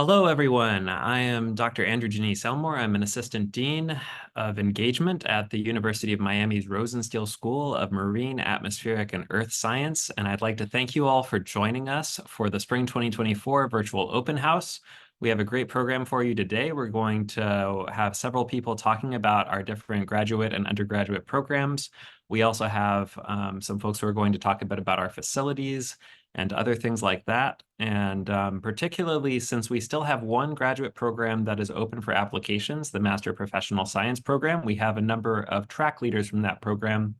Hello, everyone. I am Dr. Andrew Janice Elmore. I'm an Assistant Dean of Engagement at the University of Miami's Rosenstiel School of Marine, Atmospheric, and Earth Science. And I'd like to thank you all for joining us for the Spring 2024 Virtual Open House. We have a great program for you today. We're going to have several people talking about our different graduate and undergraduate programs. We also have some folks who are going to talk a bit about our facilities and other things like that. And particularly since we still have one graduate program that is open for applications, the Master Professional Science program, we have a number of track leaders from that program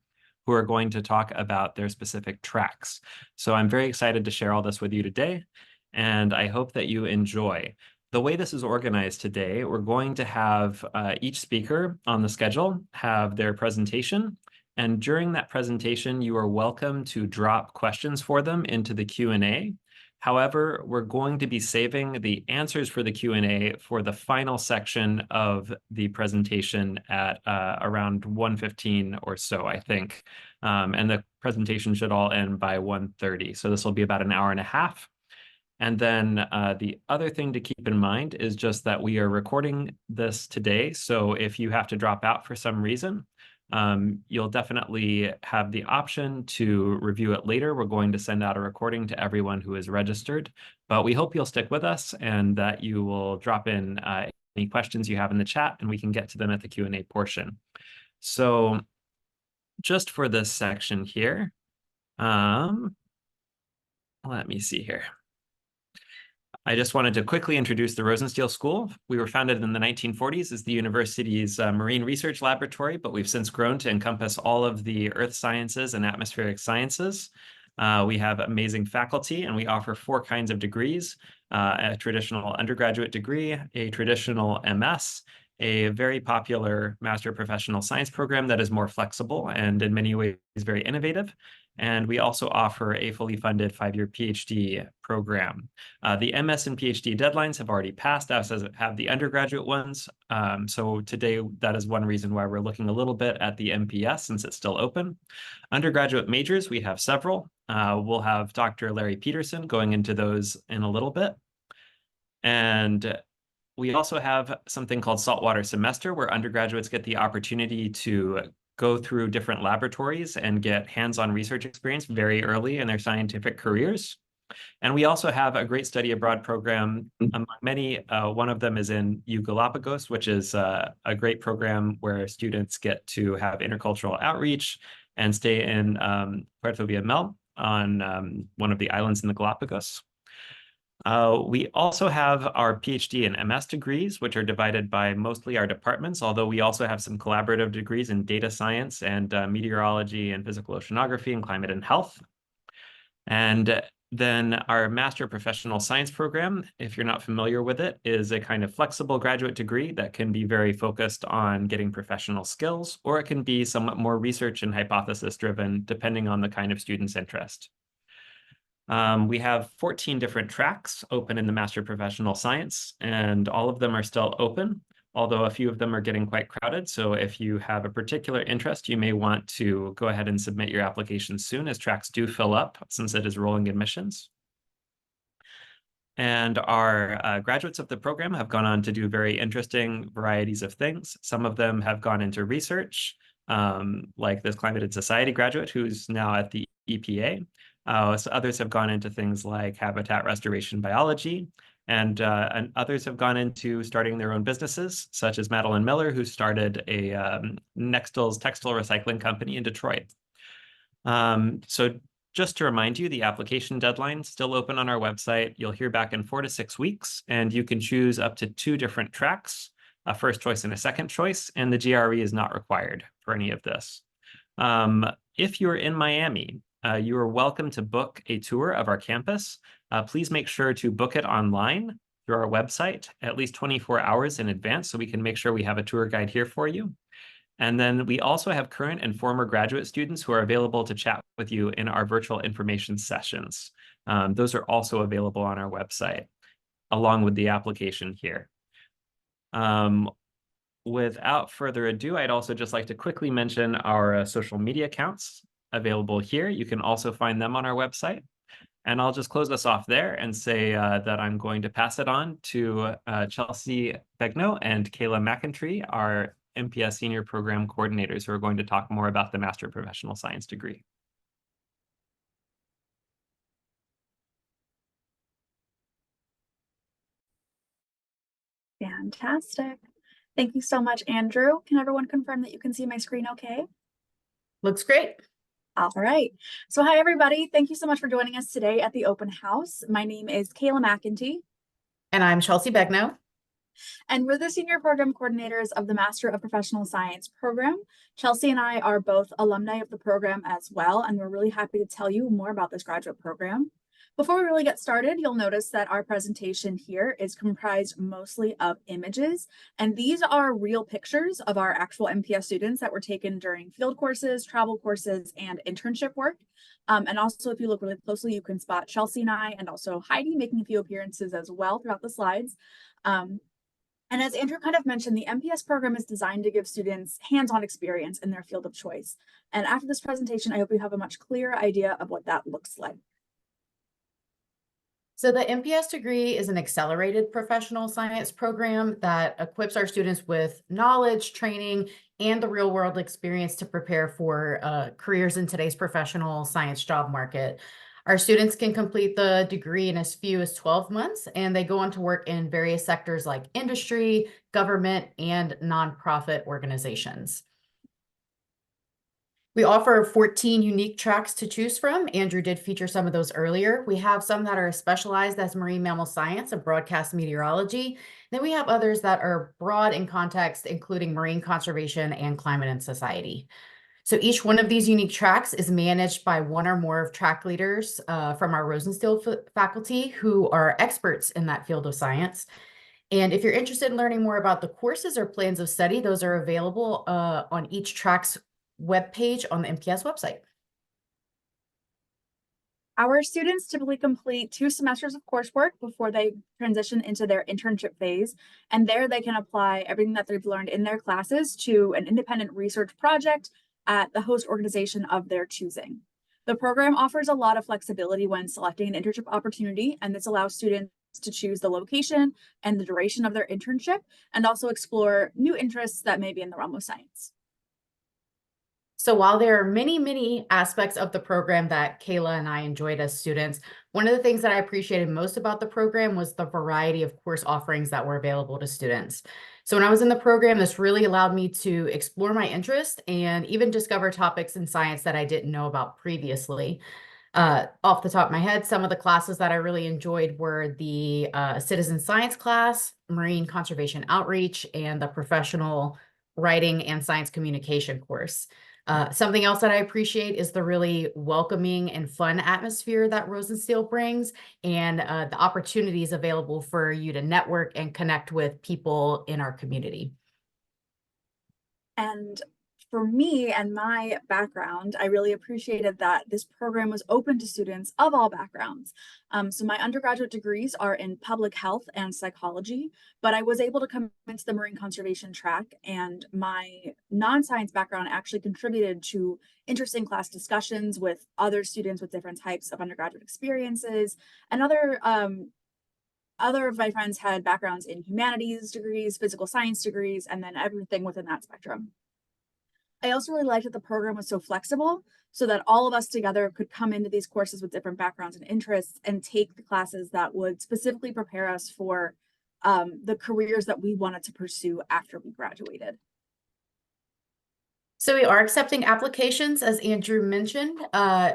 who are going to talk about their specific tracks. So I'm very excited to share all this with you today, and I hope that you enjoy. The way this is organized today, we're going to have each speaker on the schedule have their presentation. And during that presentation, you are welcome to drop questions for them into the Q&A. However, we're going to be saving the answers for the Q&A for the final section of the presentation at around 1:15 or so, I think. And the presentation should all end by 1:30. So this will be about an hour and a half. And then the other thing to keep in mind is just that we are recording this today. So if you have to drop out for some reason, you'll definitely have the option to review it later. We're going to send out a recording to everyone who is registered, but we hope you'll stick with us and that you will drop in any questions you have in the chat and we can get to them at the Q&A portion. So just for this section here, let me see here. I just wanted to quickly introduce the Rosenstiel School. We were founded in the 1940s as the university's marine research laboratory, but we've since grown to encompass all of the earth sciences and atmospheric sciences. We have amazing faculty, and we offer 4 kinds of degrees: a traditional undergraduate degree, a traditional MS, a very popular Master Professional Science program that is more flexible and in many ways very innovative. And we also offer a fully funded 5-year PhD program. The MS and PhD deadlines have already passed, as have the undergraduate ones. So today, that is one reason why we're looking a little bit at the MPS since it's still open. Undergraduate majors, we have several. We'll have Dr. Larry Peterson going into those in a little bit. And we also have something called saltwater semester, where undergraduates get the opportunity to go through different laboratories and get hands-on research experience very early in their scientific careers. And we also have a great study abroad program among many. One of them is in U Galapagos, which is a great program where students get to have intercultural outreach and stay in Puerto Villamel on one of the islands in the Galapagos. We also have our PhD and MS degrees, which are divided by mostly our departments, although we also have some collaborative degrees in data science and meteorology and physical oceanography and climate and health. And then our Master Professional Science program, if you're not familiar with it, is a kind of flexible graduate degree that can be very focused on getting professional skills, or it can be somewhat more research and hypothesis driven, depending on the kind of student's interest. We have 14 different tracks open in the Master Professional Science, and all of them are still open, although a few of them are getting quite crowded. So if you have a particular interest, you may want to go ahead and submit your application soon, as tracks do fill up since it is rolling admissions. And our graduates of the program have gone on to do very interesting varieties of things. Some of them have gone into research, like this Climate and Society graduate who's now at the EPA. So others have gone into things like habitat restoration biology, and others have gone into starting their own businesses, such as Madeline Miller, who started a Nextils textile recycling company in Detroit. So just to remind you, the application deadline is still open on our website. You'll hear back in 4 to 6 weeks, and you can choose up to 2 different tracks, a first choice and a second choice, and the GRE is not required for any of this. If you're in Miami, you are welcome to book a tour of our campus. Please make sure to book it online through our website at least 24 hours in advance so we can make sure we have a tour guide here for you. And then we also have current and former graduate students who are available to chat with you in our virtual information sessions. Those are also available on our website, along with the application here. Without further ado, I'd also just like to quickly mention our social media accounts available here. You can also find them on our website. And I'll just close us off there and say that I'm going to pass it on to Chelsea Begnaud and Kela McEntee, our MPS Senior Program Coordinators, who are going to talk more about the Master of Professional Science degree. Fantastic. Thank you so much, Andrew. Can everyone confirm that you can see my screen okay? Looks great. All right. So hi, everybody. Thank you so much for joining us today at the open house. My name is Kela McEntee. And I'm Chelsea Begnaud. And we're the senior program coordinators of the Master of Professional Science program. Chelsea and I are both alumni of the program as well, and we're really happy to tell you more about this graduate program. Before we really get started, you'll notice that our presentation here is comprised mostly of images, and these are real pictures of our actual MPS students that were taken during field courses, travel courses, and internship work. And also, if you look really closely, you can spot Chelsea and I, and also Heidi making a few appearances as well throughout the slides. And as Andrew kind of mentioned, the MPS program is designed to give students hands-on experience in their field of choice. And after this presentation, I hope you have a much clearer idea of what that looks like. So the MPS degree is an accelerated professional science program that equips our students with knowledge, training, and the real-world experience to prepare for careers in today's professional science job market. Our students can complete the degree in as few as 12 months, and they go on to work in various sectors like industry, government, and nonprofit organizations. We offer 14 unique tracks to choose from. Andrew did feature some of those earlier. We have some that are specialized as marine mammal science and broadcast meteorology. Then we have others that are broad in context, including marine conservation and climate and society. So each one of these unique tracks is managed by one or more of track leaders from our Rosenstiel faculty who are experts in that field of science. And if you're interested in learning more about the courses or plans of study, those are available on each track's webpage on the MPS website. Our students typically complete 2 semesters of coursework before they transition into their internship phase. And there they can apply everything that they've learned in their classes to an independent research project at the host organization of their choosing. The program offers a lot of flexibility when selecting an internship opportunity, and this allows students to choose the location and the duration of their internship, and also explore new interests that may be in the realm of science. So while there are many, many aspects of the program that Kela and I enjoyed as students, one of the things that I appreciated most about the program was the variety of course offerings that were available to students. So when I was in the program, this really allowed me to explore my interest and even discover topics in science that I didn't know about previously. Off the top of my head, some of the classes that I really enjoyed were the citizen science class, marine conservation outreach, and the professional writing and science communication course. Something else that I appreciate is the really welcoming and fun atmosphere that Rosenstiel brings, and the opportunities available for you to network and connect with people in our community. And for me and my background, I really appreciated that this program was open to students of all backgrounds. So my undergraduate degrees are in public health and psychology, but I was able to come into the marine conservation track, and my non-science background actually contributed to interesting class discussions with other students with different types of undergraduate experiences, and other of my friends had backgrounds in humanities degrees, physical science degrees, and then everything within that spectrum. I also really liked that the program was so flexible so that all of us together could come into these courses with different backgrounds and interests and take the classes that would specifically prepare us for the careers that we wanted to pursue after we graduated. So we are accepting applications, as Andrew mentioned.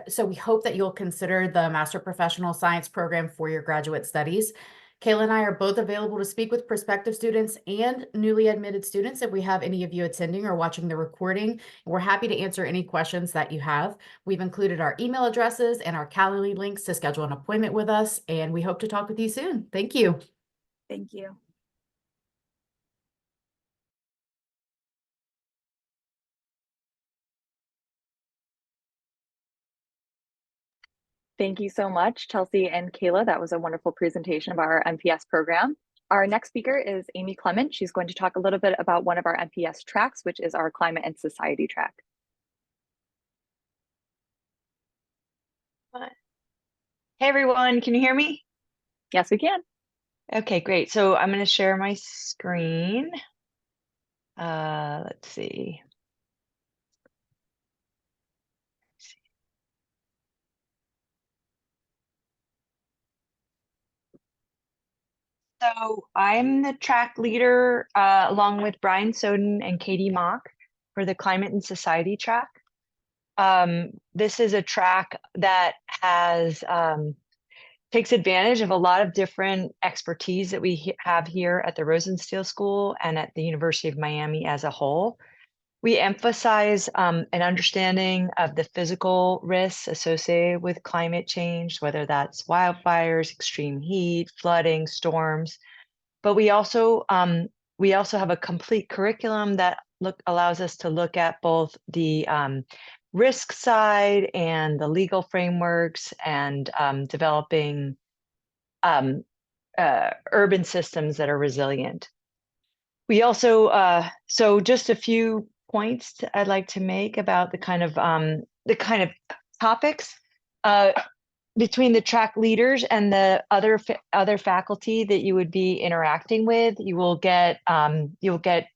So we hope that you'll consider the Master Professional Science program for your graduate studies. Kayla and I are both available to speak with prospective students and newly admitted students if we have any of you attending or watching the recording. We're happy to answer any questions that you have. We've included our email addresses and our Calendly links to schedule an appointment with us, and we hope to talk with you soon. Thank you. Thank you. Thank you so much, Chelsea and Kayla. That was a wonderful presentation of our MPS program. Our next speaker is Amy Clement. She's going to talk a little bit about one of our MPS tracks, which is our climate and society track. Hey everyone, can you hear me? Yes, we can. Okay, great. So I'm going to share my screen. Let's see. So I'm the track leader along with Brian Soden and Katie Mock for the Climate and Society track. This is a track that has takes advantage of a lot of different expertise that we have here at the Rosenstiel School and at the University of Miami as a whole. We emphasize an understanding of the physical risks associated with climate change, whether that's wildfires, extreme heat, flooding, storms. But we also have a complete curriculum that allows us to look at both the risk side and the legal frameworks and developing urban systems that are resilient. We also, so just a few points I'd like to make about the kind of topics between the track leaders and the other faculty that you would be interacting with. You'll get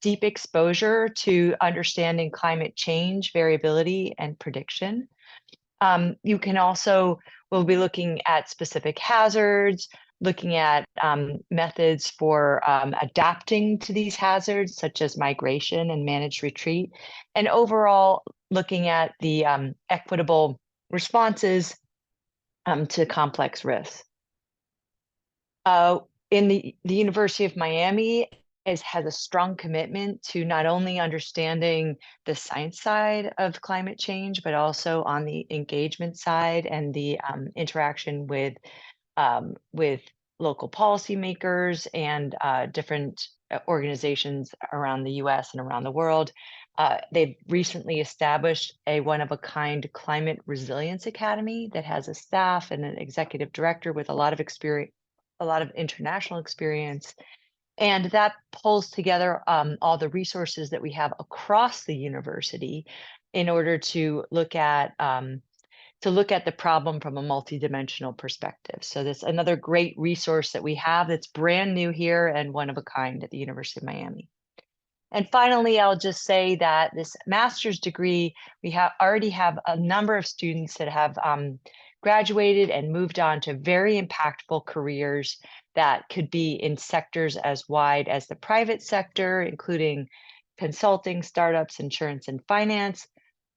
deep exposure to understanding climate change, variability, and prediction. You can also, we'll be looking at specific hazards, looking at methods for adapting to these hazards, such as migration and managed retreat, and overall looking at the equitable responses to complex risks. In the University of Miami has a strong commitment to not only understanding the science side of climate change, but also on the engagement side and the interaction with local policymakers and different organizations around the US and around the world. They've recently established a one-of-a-kind Climate Resilience Academy that has a staff and an executive director with a lot of experience, a lot of international experience. And that pulls together all the resources that we have across the university in order to look at the problem from a multidimensional perspective. So that's another great resource that we have that's brand new here and one of a kind at the University of Miami. And finally, I'll just say that this master's degree, we already have a number of students that have graduated and moved on to very impactful careers that could be in sectors as wide as the private sector, including consulting, startups, insurance and finance,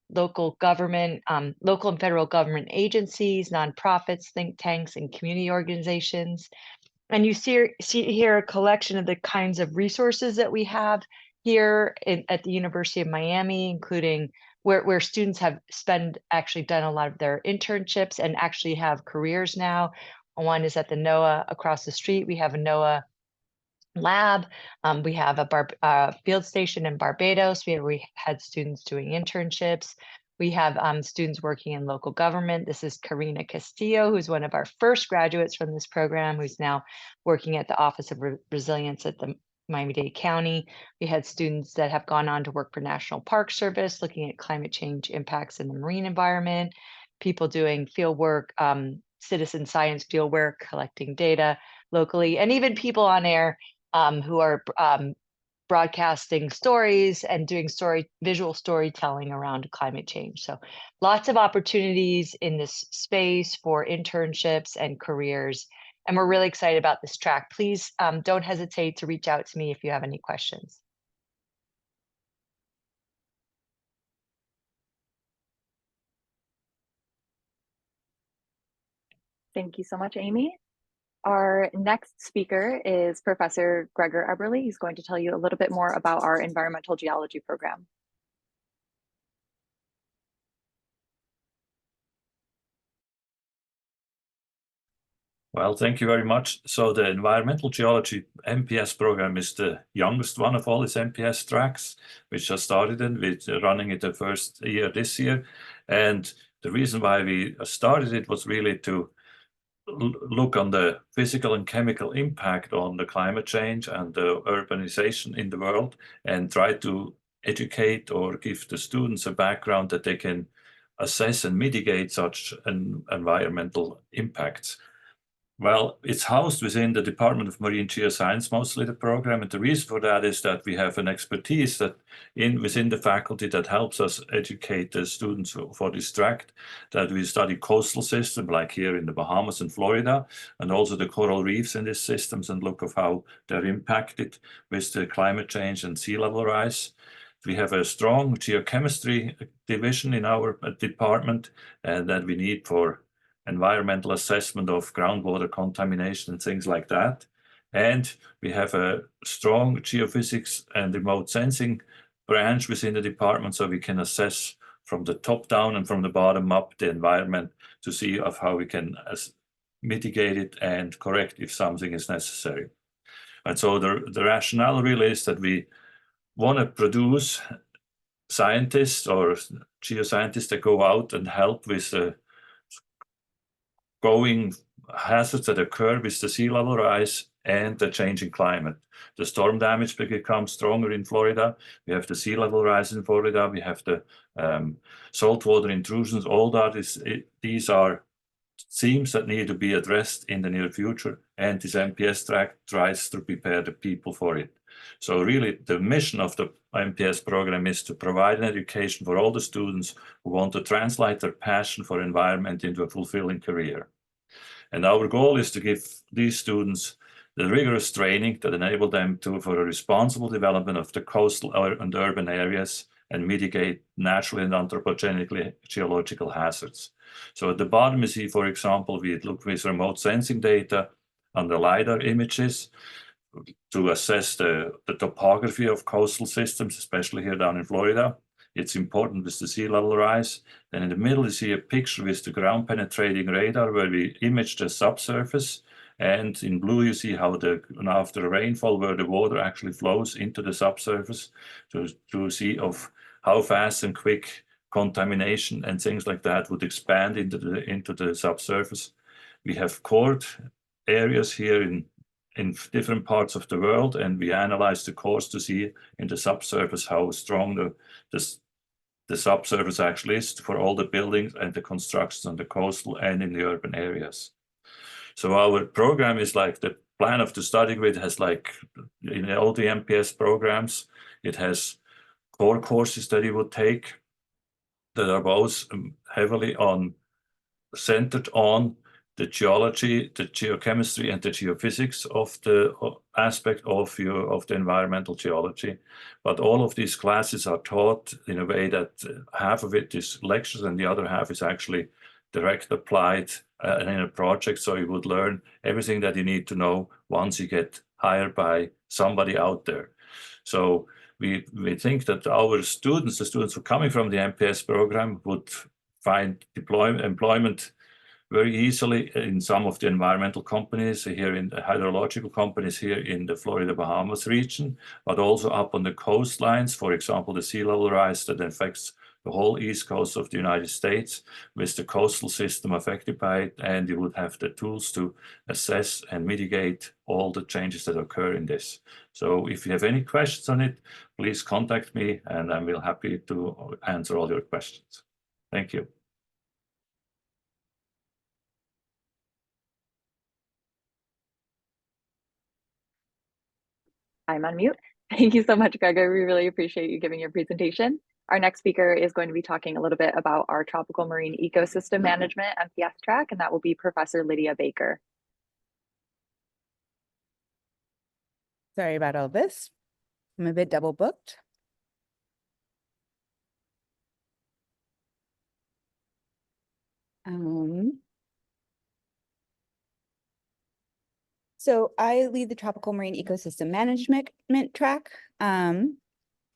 local government, local and federal government agencies, nonprofits, think tanks, and community organizations. And you see here a collection of the kinds of resources that we have here at the University of Miami, including where students have actually done a lot of their internships and actually have careers now. One is at the NOAA across the street. We have a NOAA lab. We have a field station in Barbados where we had students doing internships. We have students working in local government. This is Karina Castillo, who's one of our first graduates from this program, who's now working at the Office of Resilience at the Miami-Dade County. We had students that have gone on to work for National Park Service, looking at climate change impacts in the marine environment, people doing field work, citizen science field work, collecting data locally, and even people on air who are broadcasting stories and doing visual storytelling around climate change. So lots of opportunities in this space for internships and careers. And we're really excited about this track. Please don't hesitate to reach out to me if you have any questions. Thank you so much, Amy. Our next speaker is Professor Gregor Eberli. He's going to tell you a little bit more about our environmental geology program. Well, thank you very much. So the Environmental Geology MPS program is the youngest one of all these MPS tracks, which just started in, with running it the first year this year. And the reason why we started it was really to look on the physical and chemical impact on the climate change and the urbanization in the world, and try to educate or give the students a background that they can assess and mitigate such environmental impacts? Well, it's housed within the Department of Marine Geoscience, mostly the program. And the reason for that is that we have an expertise that within the faculty that helps us educate the students for this track, that we study coastal systems like here in the Bahamas and Florida, and also the coral reefs in these systems and look of how they're impacted with the climate change and sea level rise. We have a strong geochemistry division in our department that we need for environmental assessment of groundwater contamination and things like that. And we have a strong geophysics and remote sensing branch within the department, so we can assess from the top down and from the bottom up the environment to see of how we can mitigate it and correct if something is necessary. And so the rationale really is that we want to produce scientists or geoscientists that go out and help with the going hazards that occur with the sea level rise and the changing climate. The storm damage becomes stronger in Florida. We have the sea level rise in Florida. We have the saltwater intrusions. All that these are themes that need to be addressed in the near future. And this MPS track tries to prepare the people for it. So really, the mission of the MPS program is to provide an education for all the students who want to translate their passion for environment into a fulfilling career. And our goal is to give these students the rigorous training that enable them for a responsible development of the coastal and urban areas and mitigate natural and anthropogenically geological hazards. So at the bottom you see, for example, we look with remote sensing data on the LiDAR images to assess the topography of coastal systems, especially here down in Florida. It's important with the sea level rise. Then in the middle, you see a picture with the ground penetrating radar where we image the subsurface. And in blue, you see how after rainfall, where the water actually flows into the subsurface to see of how fast and quick contamination and things like that would expand into the subsurface. We have cored areas here in different parts of the world, and we analyze the cores to see in the subsurface how strong the subsurface actually is for all the buildings and the constructions on the coastal and in the urban areas. So our program is like the plan of the study grid has like in all the MPS programs, it has core courses that you would take that are both heavily centered on the geology, the geochemistry, and the geophysics of the aspect of the environmental geology. But all of these classes are taught in a way that half of it is lectures and the other half is actually direct applied in a project. So you would learn everything that you need to know once you get hired by somebody out there. So we think that our students, the students who are coming from the MPS program, would find employment very easily in some of the environmental companies here in the hydrological companies here in the Florida Bahamas region, but also up on the coastlines, for example, the sea level rise that affects the whole east coast of the United States with the coastal system affected by it, and you would have the tools to assess and mitigate all the changes that occur in this. So if you have any questions on it, please contact me and I'm real happy to answer all your questions. Thank you. I'm on mute. Thank you so much, Gregor. We really appreciate you giving your presentation. Our next speaker is going to be talking a little bit about our Tropical Marine Ecosystem Management MPS track, and that will be Professor Lydia Baker. Sorry about all this. I'm a bit double booked. So I lead the Tropical Marine Ecosystem Management track,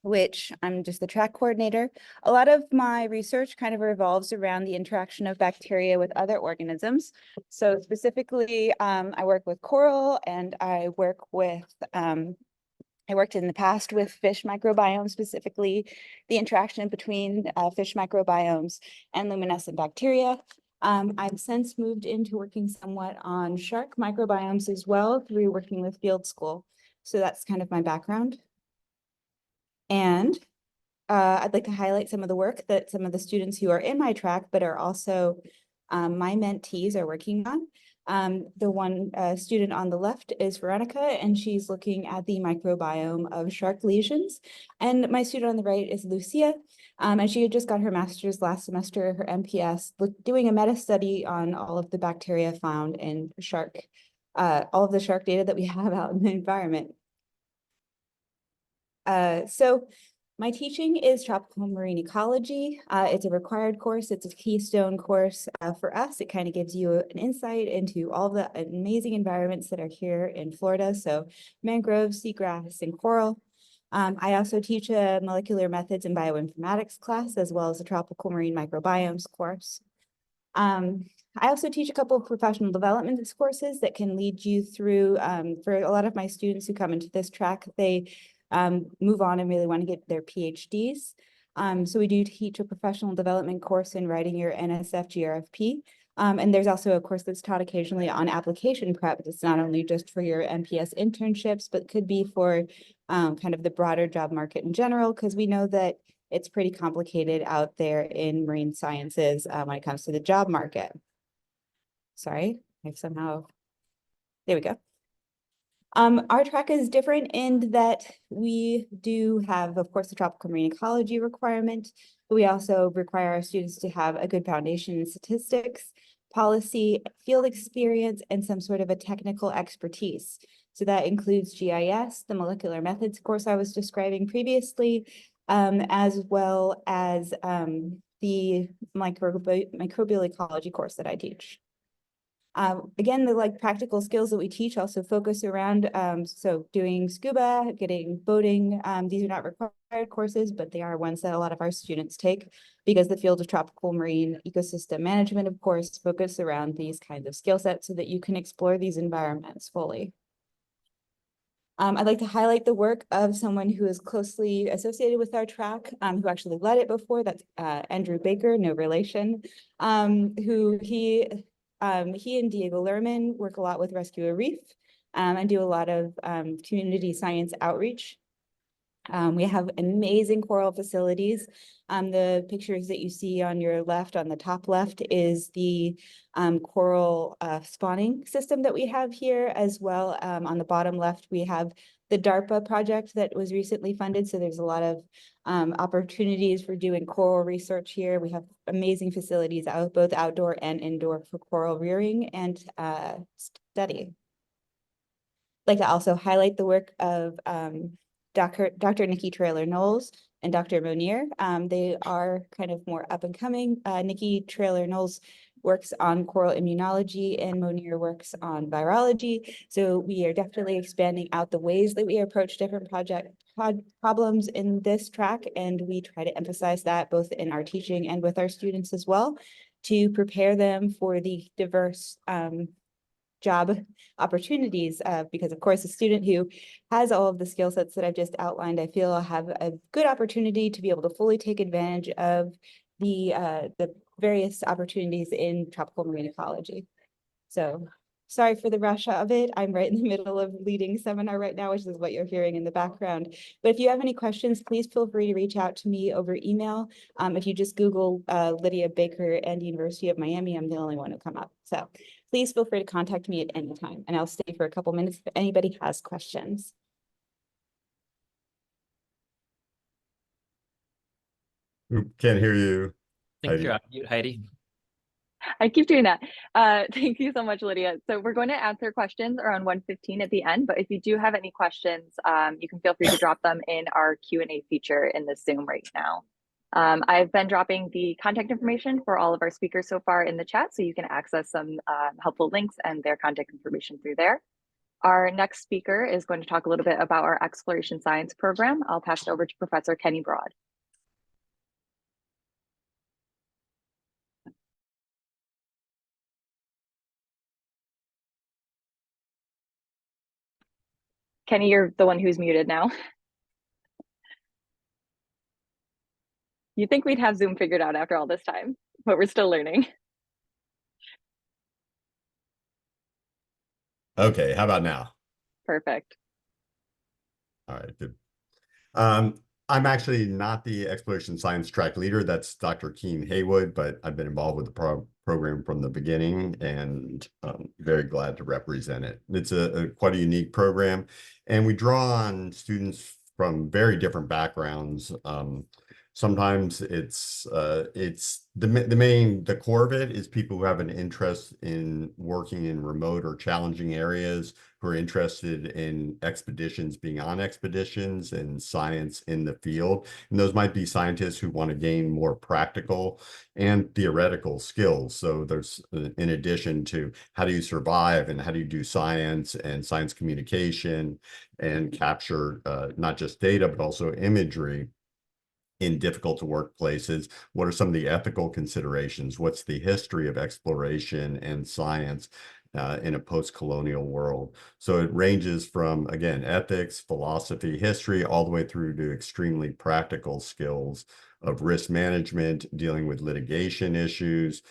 which I'm just the track coordinator. A lot of my research kind of revolves around the interaction of bacteria with other organisms. So specifically, I work with coral, and I work with, I worked in the past with fish microbiome, specifically the interaction between fish microbiomes and luminescent bacteria. I've since moved into working somewhat on shark microbiomes as well through working with field school. So that's kind of my background. And I'd like to highlight some of the work that some of the students who are in my track, but are also my mentees are working on. The one student on the left is Veronica, and she's looking at the microbiome of shark lesions. And my student on the right is Lucia, and she had just got her master's last semester, her MPS, doing a meta study on all of the bacteria found in shark, all of the shark data that we have out in the environment. So my teaching is tropical marine ecology. It's a required course. It's a keystone course for us. It kind of gives you an insight into all the amazing environments that are here in Florida. So mangroves, seagrass, and coral. I also teach a molecular methods and bioinformatics class, as well as a tropical marine microbiomes course. I also teach a couple of professional development courses that can lead you through, for a lot of my students who come into this track, they move on and really want to get their PhDs. So we do teach a professional development course in writing your NSF GRFP. And there's also a course that's taught occasionally on application prep. It's not only just for your MPS internships, but could be for kind of the broader job market in general, because we know that it's pretty complicated out there in marine sciences when it comes to the job market. Sorry, I've somehow, there we go. Our track is different in that we do have, of course, the tropical marine ecology requirement, but we also require our students to have a good foundation in statistics, policy, field experience, and some sort of a technical expertise. So that includes GIS, the molecular methods course I was describing previously, as well as the microbial ecology course that I teach. Again, the practical skills that we teach also focus around so doing scuba, getting boating. These are not required courses, but they are ones that a lot of our students take because the field of tropical marine ecosystem management, of course, focus around these kinds of skill sets so that you can explore these environments fully. I'd like to highlight the work of someone who is closely associated with our track, who actually led it before. That's Andrew Baker, no relation, who he and Diego Lerman work a lot with Rescue a Reef and do a lot of community science outreach. We have amazing coral facilities. The pictures that you see on your left, on the top left, is the coral spawning system that we have here, as well. On the bottom left, we have the DARPA project that was recently funded. So there's a lot of opportunities for doing coral research here. We have amazing facilities out, both outdoor and indoor, for coral rearing and study. I'd like to also highlight the work of Dr. Nikki Traylor-Knowles and Dr. Monier. They are kind of more up and coming. Nikki Traylor-Knowles works on coral immunology and Monier works on virology. So we are definitely expanding out the ways that we approach different problems in this track. And we try to emphasize that both in our teaching and with our students as well, to prepare them for the diverse job opportunities, because of course a student who has all of the skill sets that I've just outlined, I feel have a good opportunity to be able to fully take advantage of the various opportunities in tropical marine ecology. So sorry for the rush of it. I'm right in the middle of leading a seminar right now, which is what you're hearing in the background. But if you have any questions, please feel free to reach out to me over email. If you just Google Lydia Baker and University of Miami, I'm the only one who come up. So please feel free to contact me at any time, and I'll stay for a couple minutes if anybody has questions. Can't hear you. I think you're on mute, Heidi. I keep doing that. Thank you so much, Lydia. So we're going to answer questions around 1:15 at the end, but if you do have any questions, you can feel free to drop them in our Q&A feature in the Zoom right now. I've been dropping the contact information for all of our speakers so far in the chat, so you can access some helpful links and their contact information through there. Our next speaker is going to talk a little bit about our exploration science program. I'll pass it over to Professor Kenny Broad. Kenny, you're the one who's muted now. You'd think we'd have Zoom figured out after all this time, but we're still learning. Okay, how about now? Perfect. All right, good. I'm actually not the exploration science track leader. That's Dr. Keen Haywood, but I've been involved with the program from the beginning, and very glad to represent it. It's a quite a unique program, and we draw on students from very different backgrounds. Sometimes the core of it is people who have an interest in working in remote or challenging areas, who are interested in expeditions, being on expeditions, and science in the field. And those might be scientists who want to gain more practical and theoretical skills. So there's, in addition to how do you survive and how do you do science and science communication and capture not just data, but also imagery in difficult to work places. What are some of the ethical considerations? What's the history of exploration and science in a post-colonial world? So it ranges from, again, ethics, philosophy, history, all the way through to extremely practical skills of risk management, dealing with litigation issues,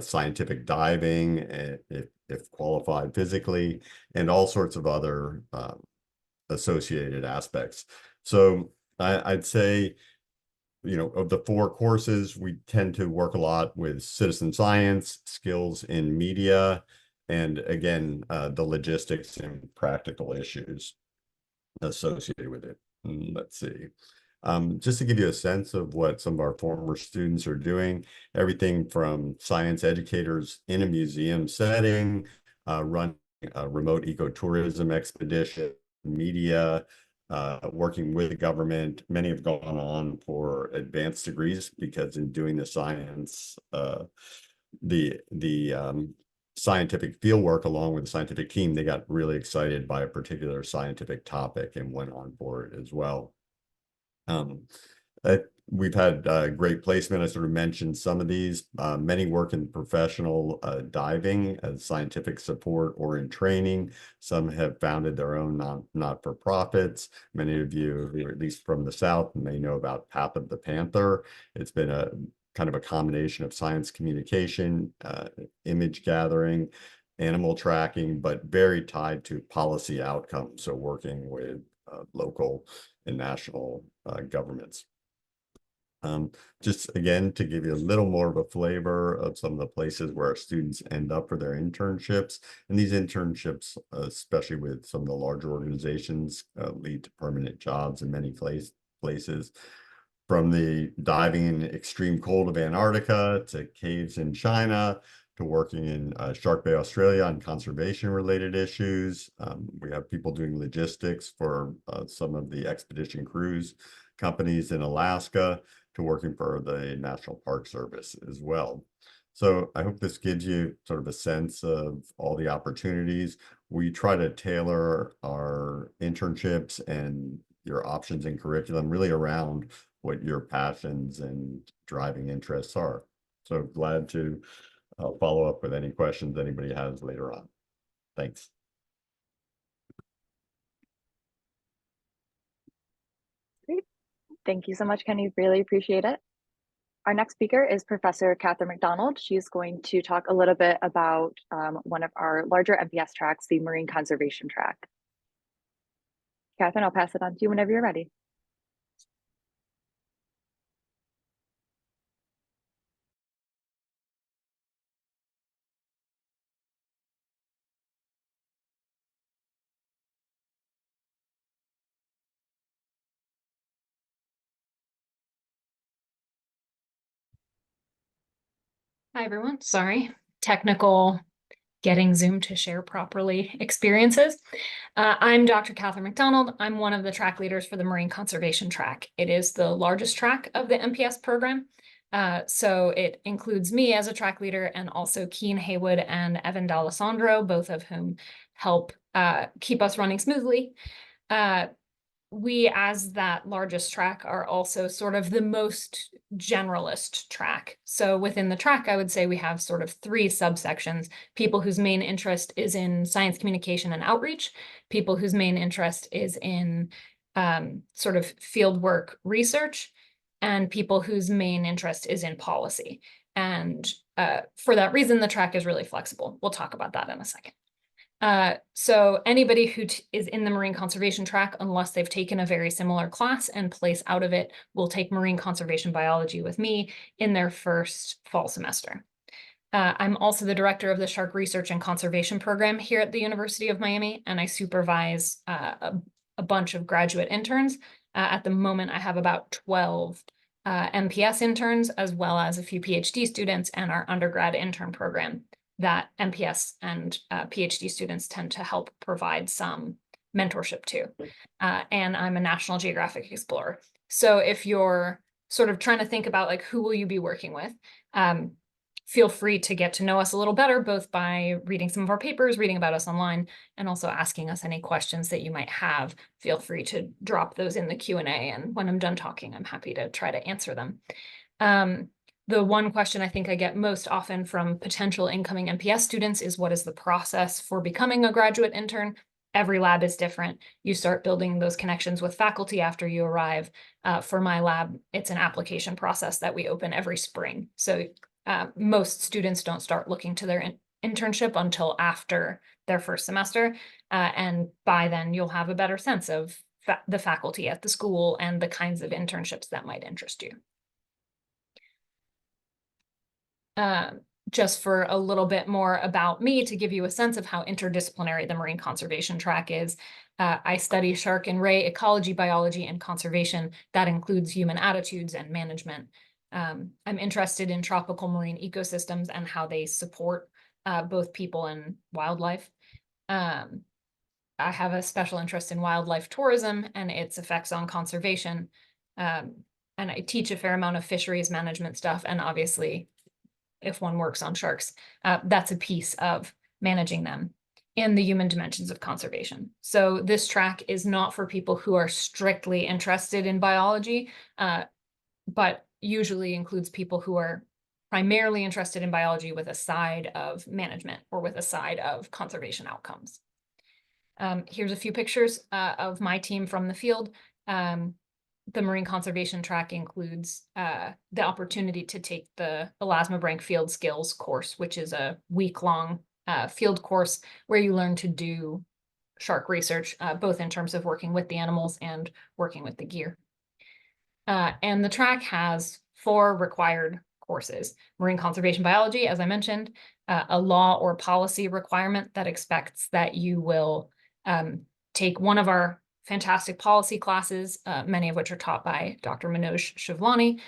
scientific diving, if qualified physically, and all sorts of other associated aspects. So I'd say, of the 4 courses, we tend to work a lot with citizen science, skills in media, and again, the logistics and practical issues associated with it. Let's see. Just to give you a sense of what some of our former students are doing, everything from science educators in a museum setting, running a remote ecotourism expedition, media, working with the government. Many have gone on for advanced degrees because in doing the science, the scientific field work along with the scientific team, they got really excited by a particular scientific topic and went on for it as well. We've had great placement. I sort of mentioned some of these. Many work in professional diving as scientific support or in training. Some have founded their own not-for-profits. Many of you, at least from the South, may know about Path of the Panther. It's been a kind of a combination of science communication, image gathering, animal tracking, but very tied to policy outcomes. So working with local and national governments. Just again, to give you a little more of a flavor of some of the places where our students end up for their internships. And these internships, especially with some of the larger organizations, lead to permanent jobs in many places. From the diving in extreme cold of Antarctica to caves in China to working in Shark Bay, Australia on conservation related issues. We have people doing logistics for some of the expedition cruise companies in Alaska to working for the National Park Service as well. So I hope this gives you sort of a sense of all the opportunities. We try to tailor our internships and your options in curriculum really around what your passions and driving interests are. So glad to follow up with any questions anybody has later on. Thanks. Great. Thank you so much, Kenny. Really appreciate it. Our next speaker is Professor Catherine MacDonald. She's going to talk a little bit about one of our larger MPS tracks, the Marine Conservation track. Catherine, I'll pass it on to you whenever you're ready. Hi, everyone. Sorry, technical getting Zoom to share properly experiences. I'm Dr. Catherine MacDonald. I'm one of the track leaders for the Marine Conservation track. It is the largest track of the MPS program. So it includes me as a track leader and also Keen Haywood and Evan D'Alessandro, both of whom help keep us running smoothly. We, as that largest track, are also sort of the most generalist track. So within the track, I would say we have sort of 3 subsections: people whose main interest is in science communication and outreach, people whose main interest is in sort of fieldwork research, and people whose main interest is in policy. And for that reason, the track is really flexible. We'll talk about that in a second. So anybody who is in the marine conservation track, unless they've taken a very similar class and place out of it, will take marine conservation biology with me in their first fall semester. I'm also the director of the Shark Research and Conservation Program here at the University of Miami, and I supervise a bunch of graduate interns. At the moment, I have about 12 MPS interns, as well as a few PhD students and our undergrad intern program that MPS and PhD students tend to help provide some mentorship to. And I'm a National Geographic explorer. So if you're sort of trying to think about like, who will you be working with? Feel free to get to know us a little better, both by reading some of our papers, reading about us online, and also asking us any questions that you might have. Feel free to drop those in the Q&A, and when I'm done talking, I'm happy to try to answer them. The one question I think I get most often from potential incoming MPS students is, what is the process for becoming a graduate intern? Every lab is different. You start building those connections with faculty after you arrive. For my lab, it's an application process that we open every spring. So most students don't start looking to their internship until after their first semester. And by then you'll have a better sense of the faculty at the school and the kinds of internships that might interest you. Just for a little bit more about me, to give you a sense of how interdisciplinary the marine conservation track is. I study shark and ray ecology, biology, and conservation. That includes human attitudes and management. I'm interested in tropical marine ecosystems and how they support both people and wildlife. I have a special interest in wildlife tourism and its effects on conservation. And I teach a fair amount of fisheries management stuff, and obviously, if one works on sharks, that's a piece of managing them in the human dimensions of conservation. So this track is not for people who are strictly interested in biology, but usually includes people who are primarily interested in biology with a side of management or with a side of conservation outcomes. Here's a few pictures of my team from the field. The marine conservation track includes the opportunity to take the Elasmobranch Field Skills course, which is a week-long field course where you learn to do shark research, both in terms of working with the animals and working with the gear. And the track has 4 required courses: marine conservation biology, as I mentioned, a law or policy requirement that expects that you will take one of our fantastic policy classes, many of which are taught by Dr. Manoj Shivlani,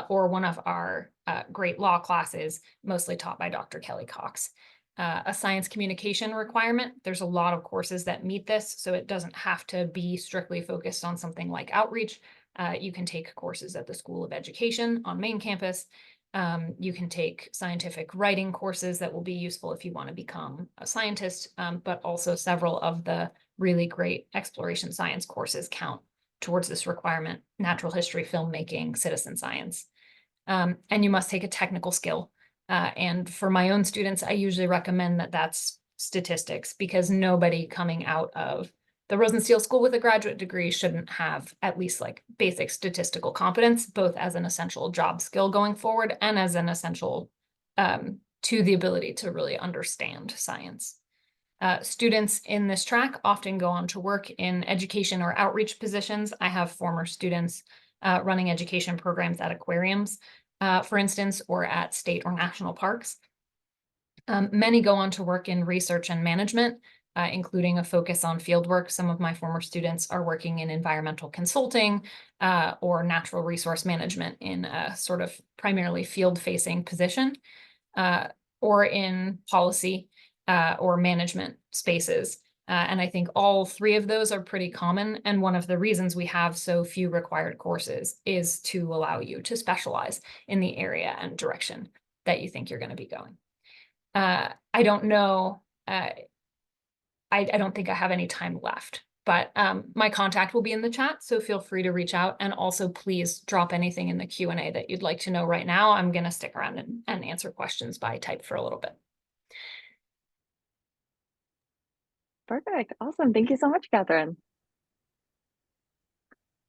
or one of our great law classes, mostly taught by Dr. Kelly Cox. A science communication requirement. There's a lot of courses that meet this, so it doesn't have to be strictly focused on something like outreach. You can take courses at the School of Education on main campus. You can take scientific writing courses that will be useful if you want to become a scientist, but also several of the really great exploration science courses count towards this requirement: natural history, filmmaking, citizen science. And you must take a technical skill. And for my own students, I usually recommend that that's statistics, because nobody coming out of the Rosenstiel School with a graduate degree shouldn't have at least like basic statistical competence, both as an essential job skill going forward and as an essential to the ability to really understand science. Students in this track often go on to work in education or outreach positions. I have former students running education programs at aquariums, for instance, or at state or national parks. Many go on to work in research and management, including a focus on fieldwork. Some of my former students are working in environmental consulting or natural resource management in a sort of primarily field-facing position, or in policy or management spaces. And I think all 3 of those are pretty common. And one of the reasons we have so few required courses is to allow you to specialize in the area and direction that you think you're going to be going. I don't know. I don't think I have any time left, but my contact will be in the chat, so feel free to reach out. And also please drop anything in the Q&A that you'd like to know right now. I'm going to stick around and answer questions by type for a little bit. Perfect. Awesome. Thank you so much, Catherine.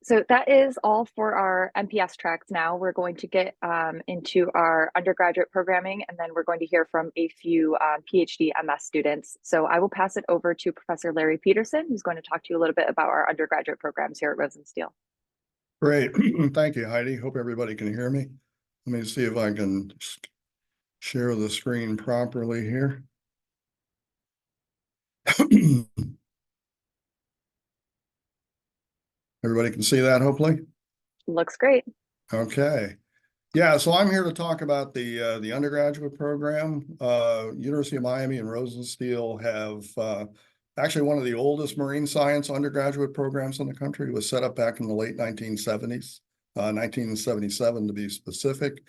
So that is all for our MPS tracks now. We're going to get into our undergraduate programming, and then we're going to hear from a few PhD MS students. So I will pass it over to Professor Larry Peterson, who's going to talk to you a little bit about our undergraduate programs here at Rosenstiel. Great. Thank you, Heidi. Hope everybody can hear me. Let me see if I can share the screen properly here. Everybody can see that, hopefully? Looks great. Okay. Yeah, so I'm here to talk about the undergraduate program. University of Miami and Rosenstiel have actually one of the oldest marine science undergraduate programs in the country. It was set up back in the late 1970s, 1977 to be specific.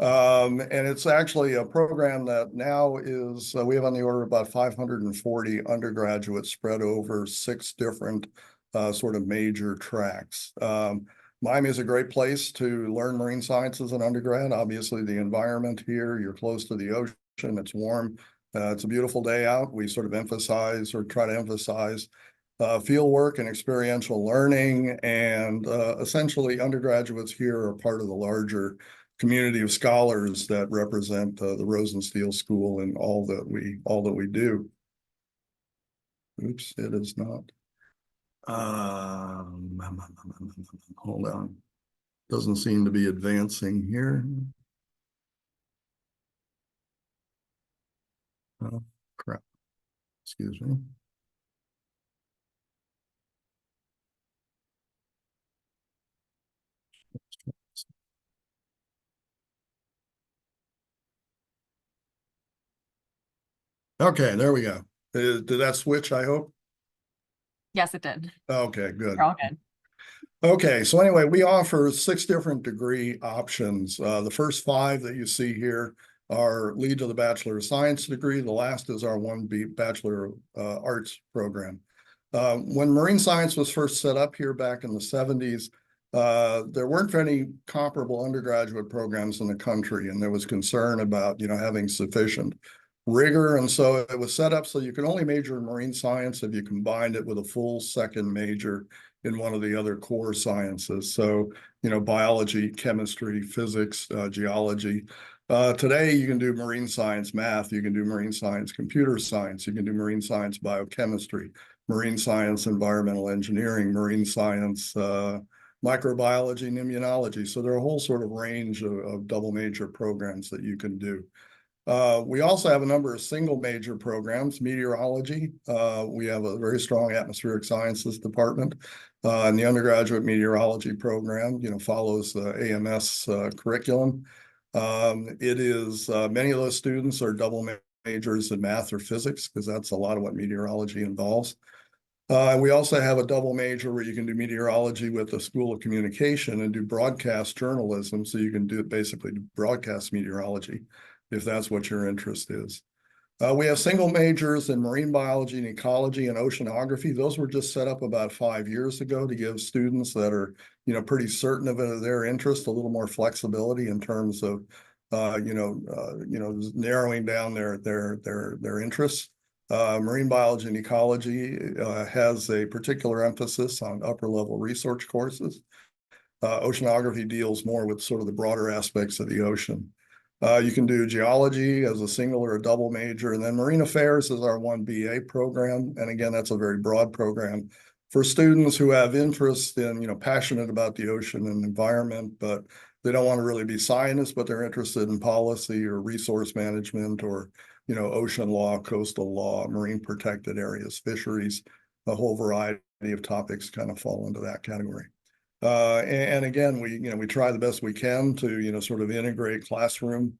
And it's actually a program that now is, we have on the order of about 540 undergraduates spread over 6 different sort of major tracks. Miami is a great place to learn marine science as an undergrad. Obviously, the environment here, you're close to the ocean, it's warm. It's a beautiful day out. We sort of emphasize or try to emphasize field work and experiential learning. And essentially, undergraduates here are part of the larger community of scholars that represent the Rosenstiel School and all that we do. Oops, it is not. Hold on. Doesn't seem to be advancing here. Oh, crap. Excuse me. Okay, there we go. Did that switch, I hope? Yes, it did. Okay, good. We're all good. Okay, so anyway, we offer 6 different degree options. The first 5 that you see here lead to the Bachelor of Science degree. The last is our 1B Bachelor of Arts program. When marine science was first set up here back in the 70s, there weren't any comparable undergraduate programs in the country, and there was concern about, having sufficient rigor. And so it was set up so you could only major in marine science if you combined it with a full second major in one of the other core sciences. So, biology, chemistry, physics, geology. Today, you can do marine science math, you can do marine science computer science, you can do marine science biochemistry, marine science environmental engineering, marine science microbiology and immunology. So there are a whole sort of range of double major programs that you can do. We also have a number of single major programs. Meteorology, we have a very strong atmospheric sciences department, and the undergraduate meteorology program, follows the AMS curriculum. It is many of those students are double majors in math or physics, because that's a lot of what meteorology involves. We also have a double major where you can do meteorology with the School of Communication and do broadcast journalism. So you can do basically broadcast meteorology, if that's what your interest is. We have single majors in marine biology and ecology and oceanography. Those were just set up about 5 years ago to give students that are, pretty certain of their interest a little more flexibility in terms of, narrowing down their interests. Marine biology and ecology has a particular emphasis on upper level research courses. Oceanography deals more with sort of the broader aspects of the ocean. You can do geology as a single or a double major, and then marine affairs is our 1BA program. And again, that's a very broad program for students who have interest in, passionate about the ocean and environment, but they don't want to really be scientists, but they're interested in policy or resource management or, ocean law, coastal law, marine protected areas, fisheries, a whole variety of topics kind of fall into that category. And again, we try the best we can to, sort of integrate classroom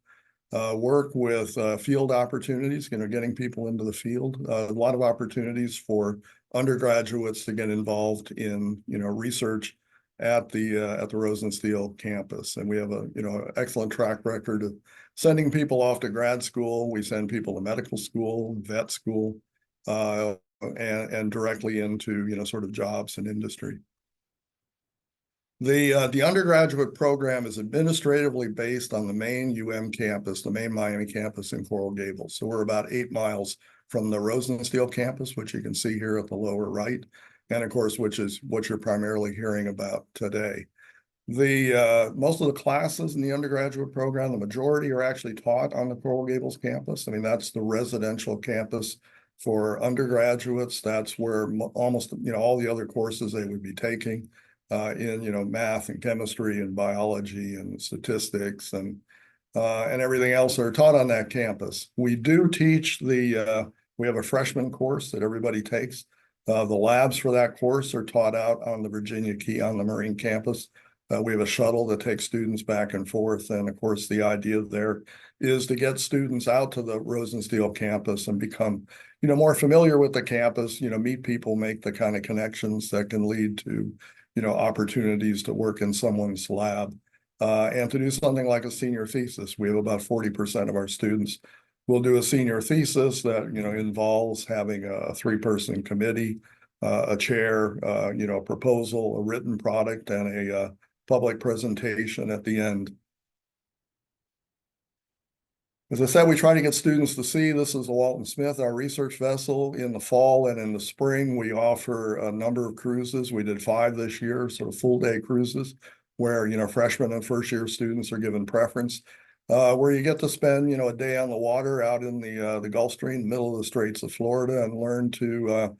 work with field opportunities, getting people into the field. A lot of opportunities for undergraduates to get involved in, research at the Rosenstiel campus. And we have a, excellent track record of sending people off to grad school. We send people to medical school, vet school, and directly into, sort of jobs and industry. The undergraduate program is administratively based on the main campus, the main Miami campus in Coral Gables. So we're about 8 miles from the Rosenstiel campus, which you can see here at the lower right. and of course, which is what you're primarily hearing about today. The most of the classes in the undergraduate program, the majority are actually taught on the Coral Gables campus. I mean, that's the residential campus for undergraduates. That's where almost, all the other courses they would be taking in, math and chemistry and biology and statistics and everything else are taught on that campus. We do teach we have a freshman course that everybody takes. The labs for that course are taught out on the Virginia Key on the Marine campus. We have a shuttle that takes students back and forth. And of course, the idea there is to get students out to the Rosenstiel campus and become, more familiar with the campus, meet people, make the kind of connections that can lead to, opportunities to work in someone's lab. And to do something like a senior thesis. We have about 40% of our students will do a senior thesis that, involves having a 3-person committee, a chair, a proposal, a written product, and a public presentation at the end. As I said, we try to get students to see this is the Walton Smith, our research vessel. In the fall and in the spring, we offer a number of cruises. We did 5 this year, sort of full-day cruises, where freshmen and first-year students are given preference, where you get to spend a day on the water out in the Gulf Stream, middle of the Straits of Florida, and learn to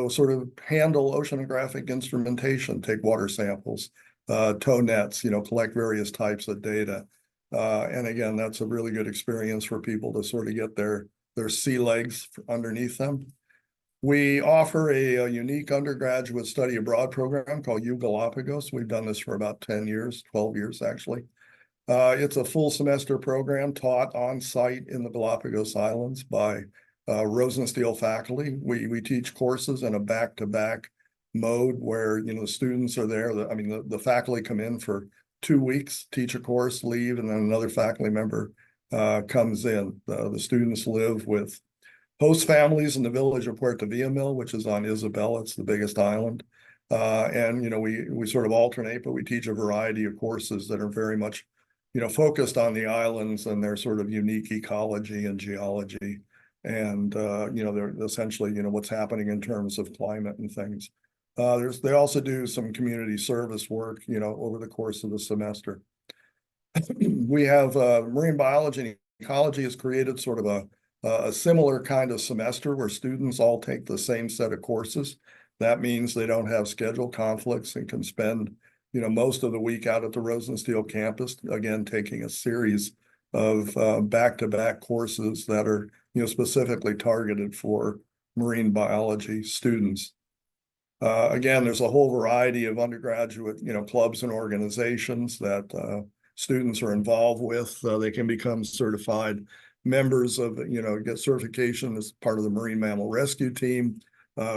sort of handle oceanographic instrumentation, take water samples, tow nets, collect various types of data. And again, that's a really good experience for people to sort of get their sea legs underneath them. We offer a unique undergraduate study abroad program called U Galapagos. We've done this for about 10 years, 12 years actually. It's a full semester program taught on site in the Galapagos Islands by Rosenstiel faculty. We teach courses in a back-to-back mode where, the students are there. The faculty come in for 2 weeks, teach a course, leave, and then another faculty member comes in. The students live with host families in the village of Puerto Villamil, which is on Isabel. It's the biggest island. And, we sort of alternate, but we teach a variety of courses that are very much, focused on the islands and their sort of unique ecology and geology. And, they're essentially, what's happening in terms of climate and things. They also do some community service work, over the course of the semester. We have Marine Biology Ecology has created sort of a similar kind of semester where students all take the same set of courses. That means they don't have schedule conflicts and can spend, most of the week out at the Rosenstiel campus, again, taking a series of back-to-back courses that are, specifically targeted for marine biology students. Again, there's a whole variety of undergraduate, clubs and organizations that students are involved with. They can become certified members of, get certification as part of the Marine Mammal Rescue Team.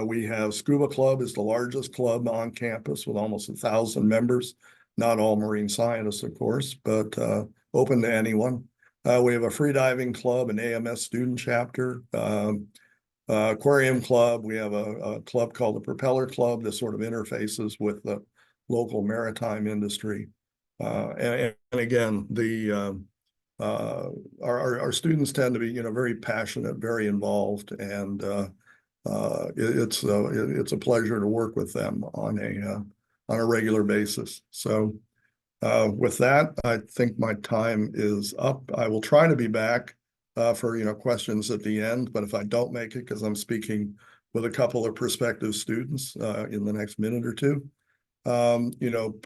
We have Scuba Club is the largest club on campus with almost 1,000 members. Not all marine scientists, of course, but open to anyone. We have a freediving club, an AMS student chapter. Aquarium Club. We have a club called the Propeller Club that sort of interfaces with the local maritime industry. And again, our students tend to be, very passionate, very involved, and it's a pleasure to work with them on a regular basis. So with that, I think my time is up. I will try to be back for questions at the end, but if I don't make it because I'm speaking with a couple of prospective students in the next minute or two,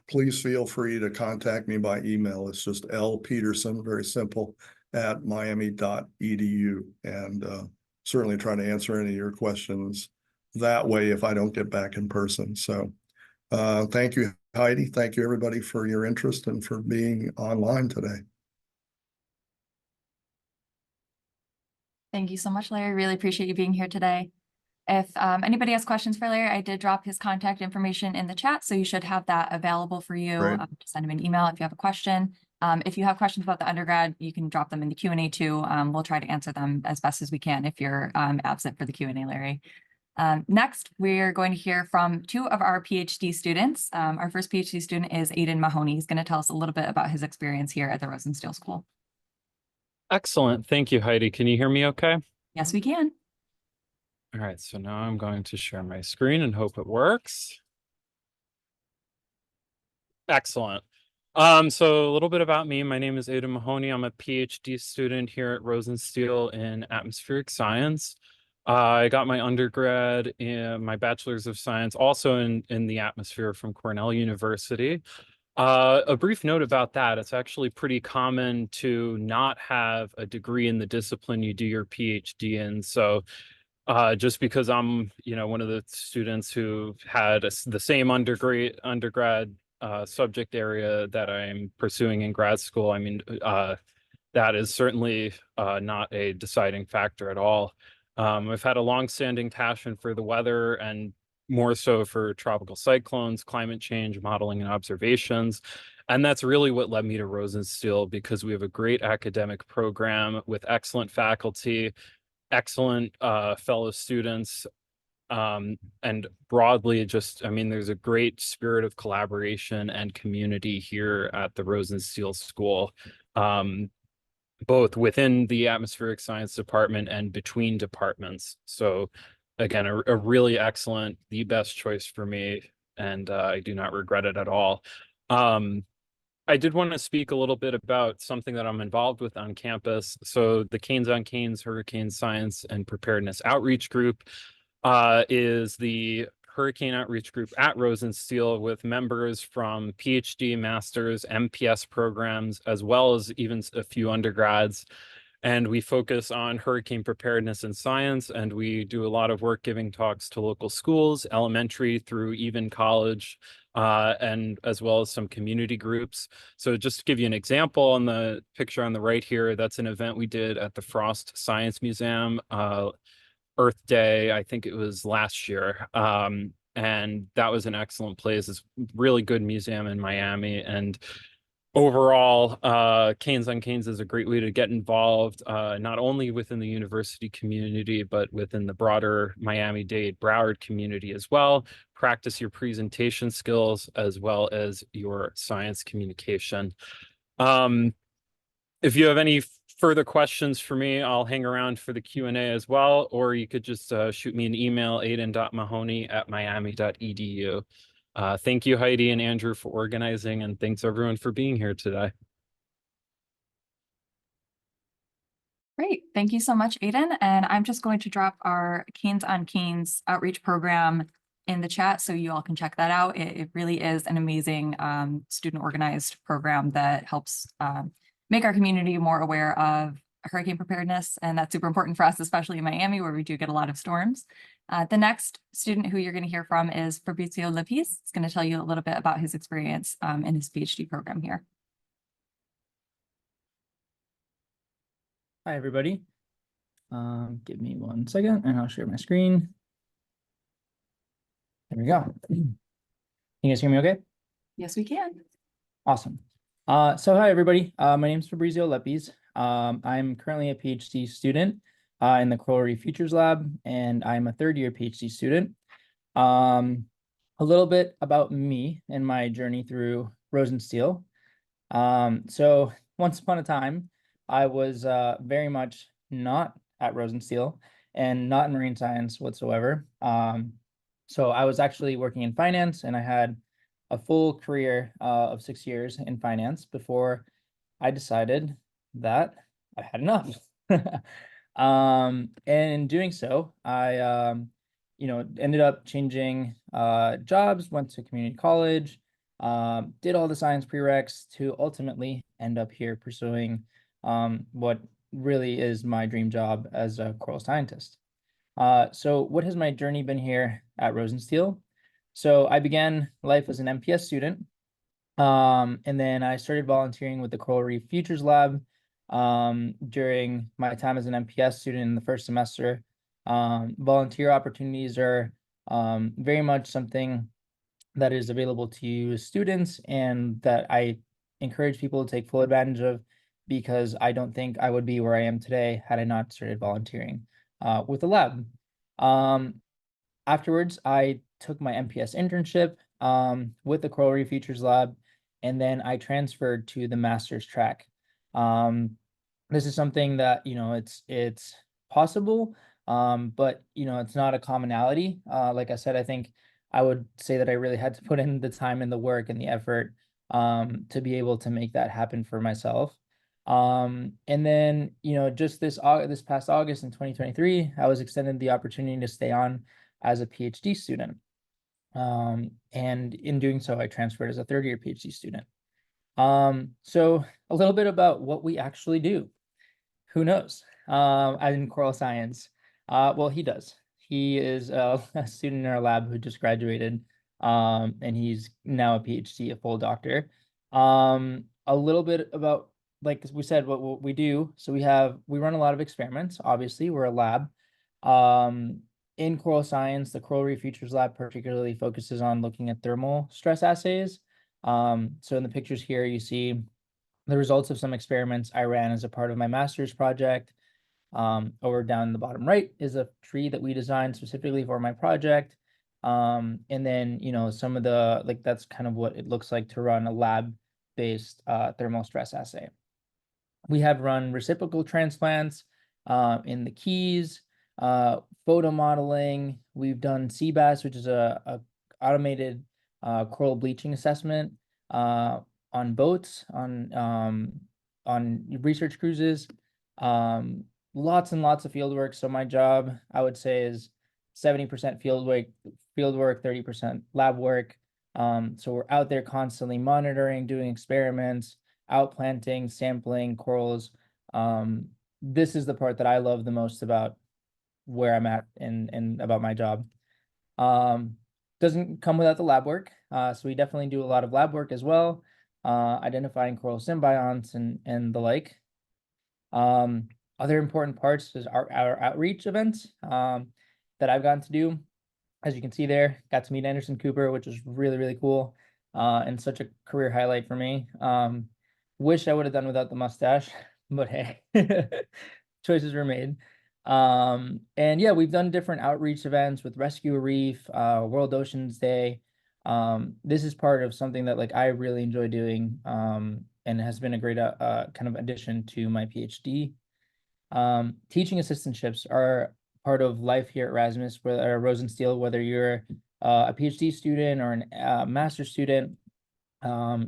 please feel free to contact me by email. It's just lpeterson, very simple, at miami.edu, and certainly try to answer any of your questions that way if I don't get back in person. So thank you, Heidi. Thank you, everybody, for your interest and for being online today. Thank you so much, Larry. Really appreciate you being here today. If anybody has questions for Larry, I did drop his contact information in the chat, so you should have that available for you. To send him an email if you have a question. If you have questions about the undergrad, you can drop them in the Q&A too. We'll try to answer them as best as we can if you're absent for the Q&A, Larry. Next, we're going to hear from 2 of our PhD students. Our first PhD student is Aidan Mahoney. He's going to tell us a little bit about his experience here at the Rosenstiel School. Excellent. Thank you, Heidi. Can you hear me okay? Yes, we can. All right, so now I'm going to share my screen and hope it works. Excellent. So a little bit about me. My name is Aidan Mahoney. I'm a PhD student here at Rosenstiel in atmospheric science. I got my undergrad and my bachelor's of science also in the atmosphere from Cornell University. A brief note about that, it's actually pretty common to not have a degree in the discipline you do your PhD in. So just because I'm, one of the students who had the same undergrad subject area that I'm pursuing in grad school, I mean, that is certainly not a deciding factor at all. I've had a longstanding passion for the weather and more so for tropical cyclones, climate change, modeling and observations. And that's really what led me to Rosenstiel, because we have a great academic program with excellent faculty, excellent fellow students, and broadly there's a great spirit of collaboration and community here at the Rosenstiel School, both within the atmospheric science department and between departments. So again, a really excellent, the best choice for me, and I do not regret it at all. I did want to speak a little bit about something that I'm involved with on campus. So the Canes on Canes Hurricane Science and Preparedness Outreach Group is the hurricane outreach group at Rosenstiel with members from PhD, master's, MPS programs, as well as even a few undergrads. And we focus on hurricane preparedness and science, and we do a lot of work giving talks to local schools, elementary through even college, and as well as some community groups. So just to give you an example, on the picture on the right here, that's an event we did at the Frost Science Museum, Earth Day, I think it was last year. And that was an excellent place. It's a really good museum in Miami. And overall, Canes on Canes is a great way to get involved, not only within the university community, but within the broader Miami-Dade Broward community as well. Practice your presentation skills as well as your science communication. If you have any further questions for me, I'll hang around for the Q&A as well, or you could just shoot me an email, aidan.mahoney@miami.edu. Thank you, Heidi and Andrew, for organizing, and thanks everyone for being here today. Great. Thank you so much, Aidan. And I'm just going to drop our Canes on Canes outreach program in the chat so you all can check that out. It really is an amazing student organized program that helps make our community more aware of hurricane preparedness. And that's super important for us, especially in Miami, where we do get a lot of storms. The next student who you're going to hear from is Fabrizio Lepiz. He's going to tell you a little bit about his experience in his PhD program here. Hi, everybody. Give me 1 second and I'll share my screen. There we go. Can you guys hear me okay? Yes, we can. Awesome. So hi, everybody. My name is Fabrizio Lepiz. I'm currently a PhD student in the Coral Reef Futures Lab, and I'm a third-year PhD student. A little bit about me and my journey through Rosenstiel. So once upon a time, I was very much not at Rosenstiel and not in marine science whatsoever. So I was actually working in finance, and I had a full career of 6 years in finance before I decided that I had enough. And in doing so, I ended up changing jobs, went to community college, did all the science prereqs to ultimately end up here pursuing what really is my dream job as a coral scientist. So what has my journey been here at Rosenstiel? So I began life as an MPS student, and then I started volunteering with the Coral Reef Futures Lab during my time as an MPS student in the first semester. Volunteer opportunities are very much something that is available to you as students, and that I encourage people to take full advantage of, because I don't think I would be where I am today had I not started volunteering with the lab. Afterwards, I took my MPS internship with the Coral Reef Futures Lab, and then I transferred to the master's track. This is something that, it's possible, But it's not a commonality. Like I said, I think I would say that I really had to put in the time and the work and the effort to be able to make that happen for myself. And then, just this past August in 2023, I was extended the opportunity to stay on as a PhD student. And in doing so, I transferred as a third-year PhD student. So a little bit about what we actually do. Who knows? In coral science. Well, he does. He is a student in our lab who just graduated, and he's now a PhD, a full doctor. A little bit about, like we said, what we do. So we run a lot of experiments. Obviously, we're a lab. In coral science, the Coral Reef Futures Lab particularly focuses on looking at thermal stress assays. So in the pictures here, you see the results of some experiments I ran as a part of my master's project. Over down in the bottom right is a tree that we designed specifically for my project. And then, some of the, that's kind of what it looks like to run a lab-based thermal stress assay. We have run reciprocal transplants in the Keys, photo modeling. We've done sea bass, which is a automated coral bleaching assessment on boats, on research cruises. Lots and lots of field work. So my job, I would say, is 70% field work, 30% lab work. So we're out there constantly monitoring, doing experiments, outplanting, sampling corals. This is the part that I love the most about where I'm at and about my job. Doesn't come without the lab work. So we definitely do a lot of lab work as well, identifying coral symbionts and the like. Other important parts is our outreach events that I've gotten to do. As you can see there, got to meet Anderson Cooper, which was really, really cool, and such a career highlight for me. Wish I would have done without the mustache, but hey, choices were made. And yeah, we've done different outreach events with Rescue a Reef, World Oceans Day. This is part of something that I really enjoy doing, and has been a great kind of addition to my PhD. Teaching assistantships are part of life here at Rosenstiel, whether you're a PhD student or a master's student.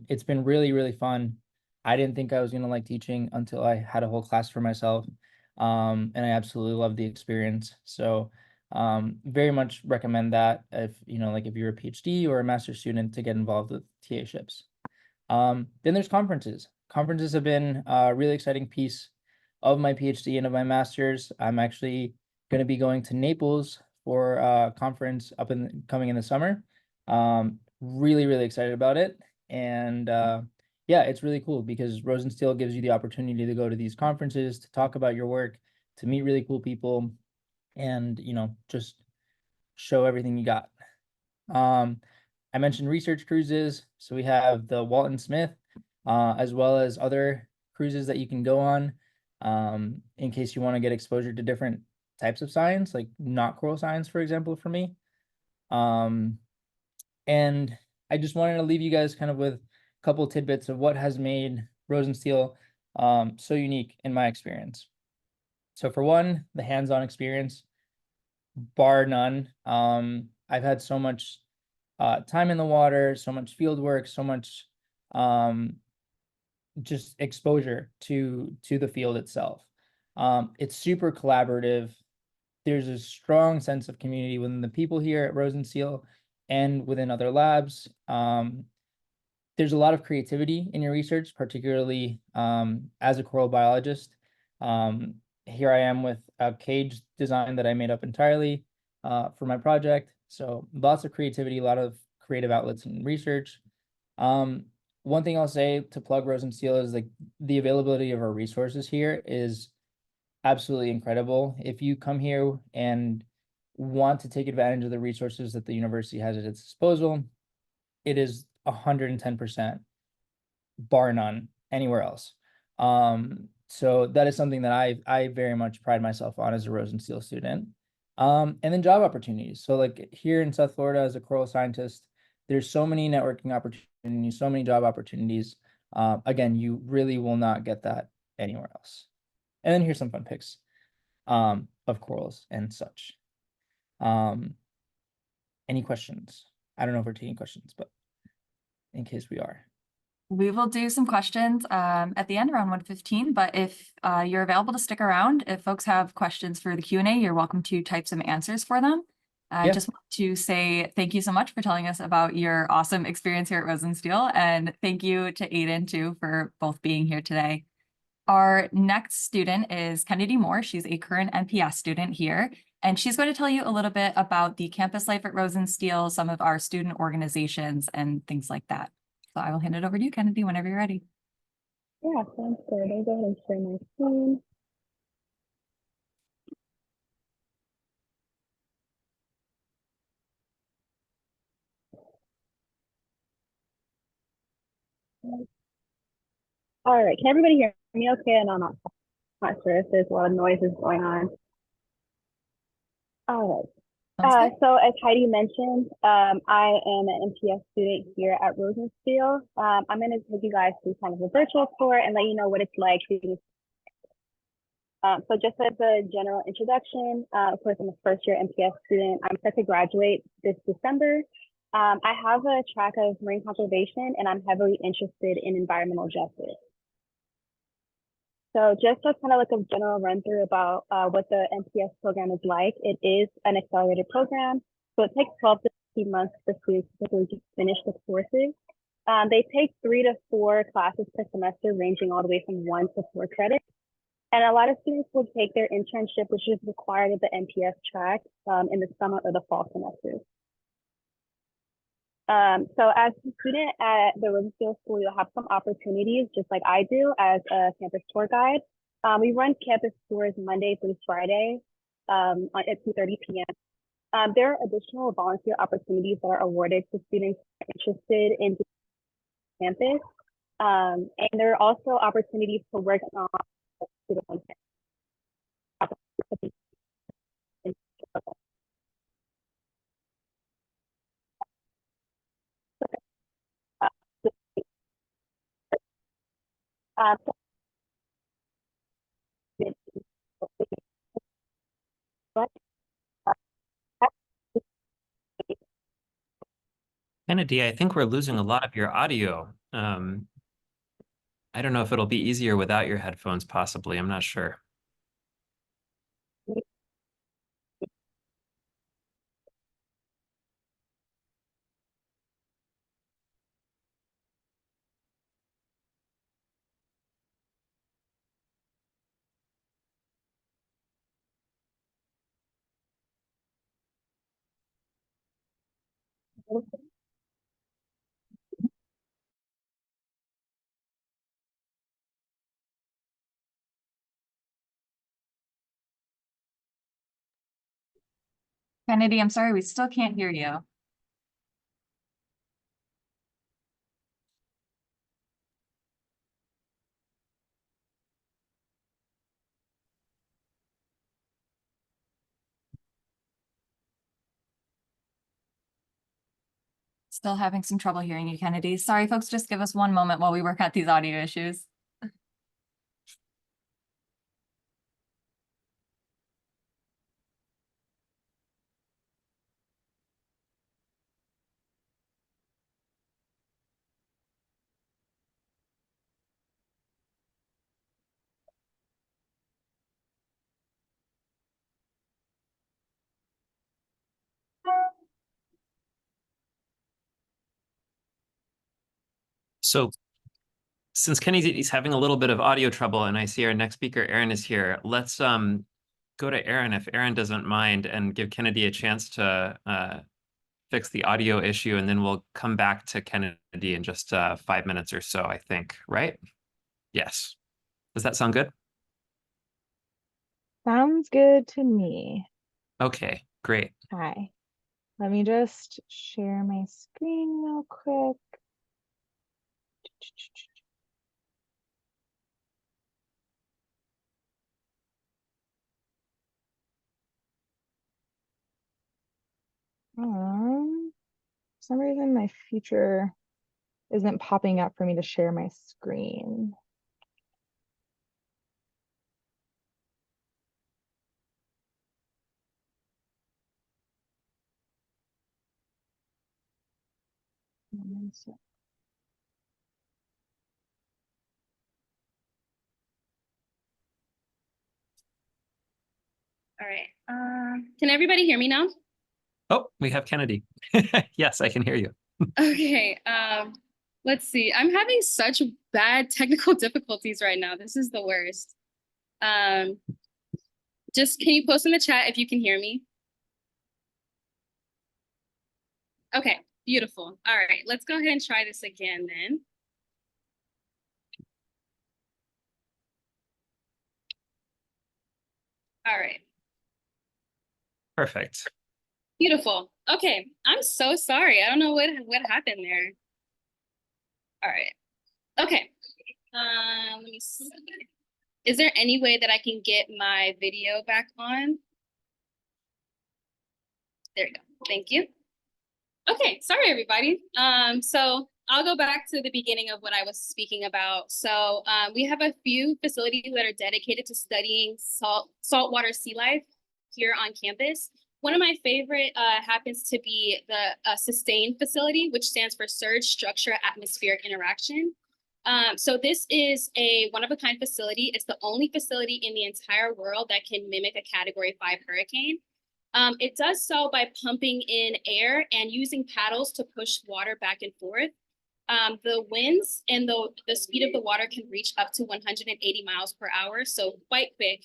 It's been really, really fun. I didn't think I was going to like teaching until I had a whole class for myself. And I absolutely love the experience. So very much recommend that if you're a PhD or a master's student to get involved with TA-ships. Then there's conferences. Conferences have been a really exciting piece of my PhD and of my master's. I'm actually going to be going to Naples for a conference coming in the summer. Really, really excited about it. And yeah, it's really cool because Rosenstiel gives you the opportunity to go to these conferences, to talk about your work, to meet really cool people, and just show everything you got. I mentioned research cruises. So we have the Walton Smith, as well as other cruises that you can go on in case you want to get exposure to different types of science, like not coral science, for example, for me. And I just wanted to leave you guys kind of with a couple of tidbits of what has made Rosenstiel so unique in my experience. So for one, the hands-on experience, bar none. I've had so much time in the water, so much field work, so much just exposure to the field itself. It's super collaborative. There's a strong sense of community within the people here at Rosenstiel and within other labs. There's a lot of creativity in your research, particularly as a coral biologist. Here I am with a cage design that I made up entirely for my project. So lots of creativity, a lot of creative outlets in research. One thing I'll say to plug Rosenstiel is the availability of our resources here is absolutely incredible. If you come here and want to take advantage of the resources that the university has at its disposal, it is 110%, bar none, anywhere else. So that is something that I very much pride myself on as a Rosenstiel student. And then job opportunities. So here in South Florida as a coral scientist, there's so many networking opportunities, so many job opportunities. Again, you really will not get that anywhere else. And then here's some fun pics. of corals and such. Any questions? I don't know if we're taking questions, but in case we are. We will do some questions at the end around 1:15, but if you're available to stick around, if folks have questions for the Q&A, you're welcome to type some answers for them. I just want to say thank you so much for telling us about your awesome experience here at Rosenstiel, and thank you to Aidan too for both being here today. Our next student is Kennedy Moore. She's a current NPS student here, and she's going to tell you a little bit about the campus life at Rosenstiel, some of our student organizations, and things like that. So I will hand it over to you, Kennedy, whenever you're ready. Yeah, sounds good. I'll go ahead and share my screen. All right, can everybody hear me okay? And I'm not sure if there's a lot of noises going on. All right. So as Heidi mentioned, I am an MPS student here at Rosenstiel. I'm going to take you guys through kind of a virtual tour and let you know what it's like. So just as a general introduction, of course, I'm a first-year MPS student. I'm set to graduate this December. I have a track of marine conservation, and I'm heavily interested in environmental justice. So just a kind of like a general run through about what the MPS program is like. It is an accelerated program, so it takes 12 to 15 months for students to finish the courses. They take 3 to 4 classes per semester, ranging all the way from 1 to 4 credits. And a lot of students will take their internship, which is required of the MPS track in the summer or the fall semesters. So as a student at the Rosenstiel School, you'll have some opportunities, just like I do as a campus tour guide. We run campus tours Monday through Friday at 2:30 p.m. There are additional volunteer opportunities that are awarded to students interested in campus. And there are also opportunities to work on student Kennedy, I think we're losing a lot of your audio. I don't know if it'll be easier without your headphones, possibly. I'm not sure. Kennedy, I'm sorry, we still can't hear you. Still having some trouble hearing you, Kennedy. Sorry, folks, just give us one moment while we work out these audio issues. So since Kennedy's having a little bit of audio trouble and I see our next speaker, Erin, is here, let's go to Erin if Erin doesn't mind and give Kennedy a chance to fix the audio issue, and then we'll come back to Kennedy in just 5 minutes or so, I think, right? Yes. Does that sound good? Sounds good to me. Okay, great. Hi. Let me just share my screen real quick. For some reason my feature isn't popping up for me to share my screen. All right. Can everybody hear me now? Oh, we have Kennedy. Yes, I can hear you. Okay. Let's see. I'm having such bad technical difficulties right now. This is the worst. Just can you post in the chat if you can hear me? Okay, beautiful. All right, let's go ahead and try this again then. All right. Perfect. Beautiful. Okay, I'm so sorry. I don't know what happened there. All right. Okay. Let me see. Is there any way that I can get my video back on? There we go. Thank you. Okay, sorry everybody. So I'll go back to the beginning of what I was speaking about. So we have a few facilities that are dedicated to studying saltwater sea life here on campus. One of my favorite happens to be the SUSTAIN facility, which stands for Surge Structure Atmospheric Interaction. So this is a one-of-a-kind facility. It's the only facility in the entire world that can mimic a Category 5 hurricane. It does so by pumping in air and using paddles to push water back and forth. The winds and the speed of the water can reach up to 180 miles per hour, so quite quick.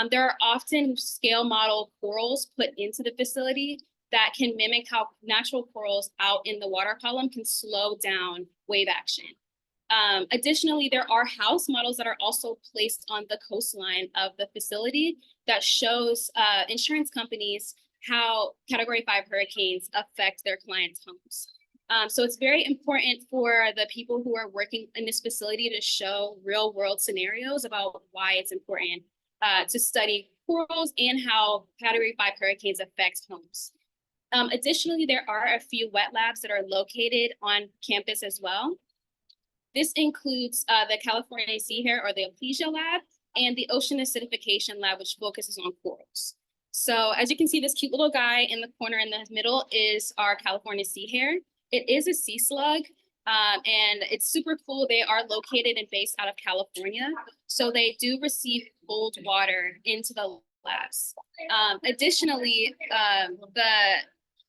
There are often scale model corals put into the facility that can mimic how natural corals out in the water column can slow down wave action. Additionally, there are house models that are also placed on the coastline of the facility that shows insurance companies how Category 5 hurricanes affect their clients' homes. So it's very important for the people who are working in this facility to show real world scenarios about why it's important to study corals and how Category 5 hurricanes affect homes. Additionally, there are a few wet labs that are located on campus as well. This includes the California Sea Hare or the Aplysia lab and the Ocean Acidification lab, which focuses on corals. So as you can see, this cute little guy in the corner in the middle is our California Sea Hare. It is a sea slug and it's super cool. They are located and based out of California. So they do receive cold water into the labs. Additionally,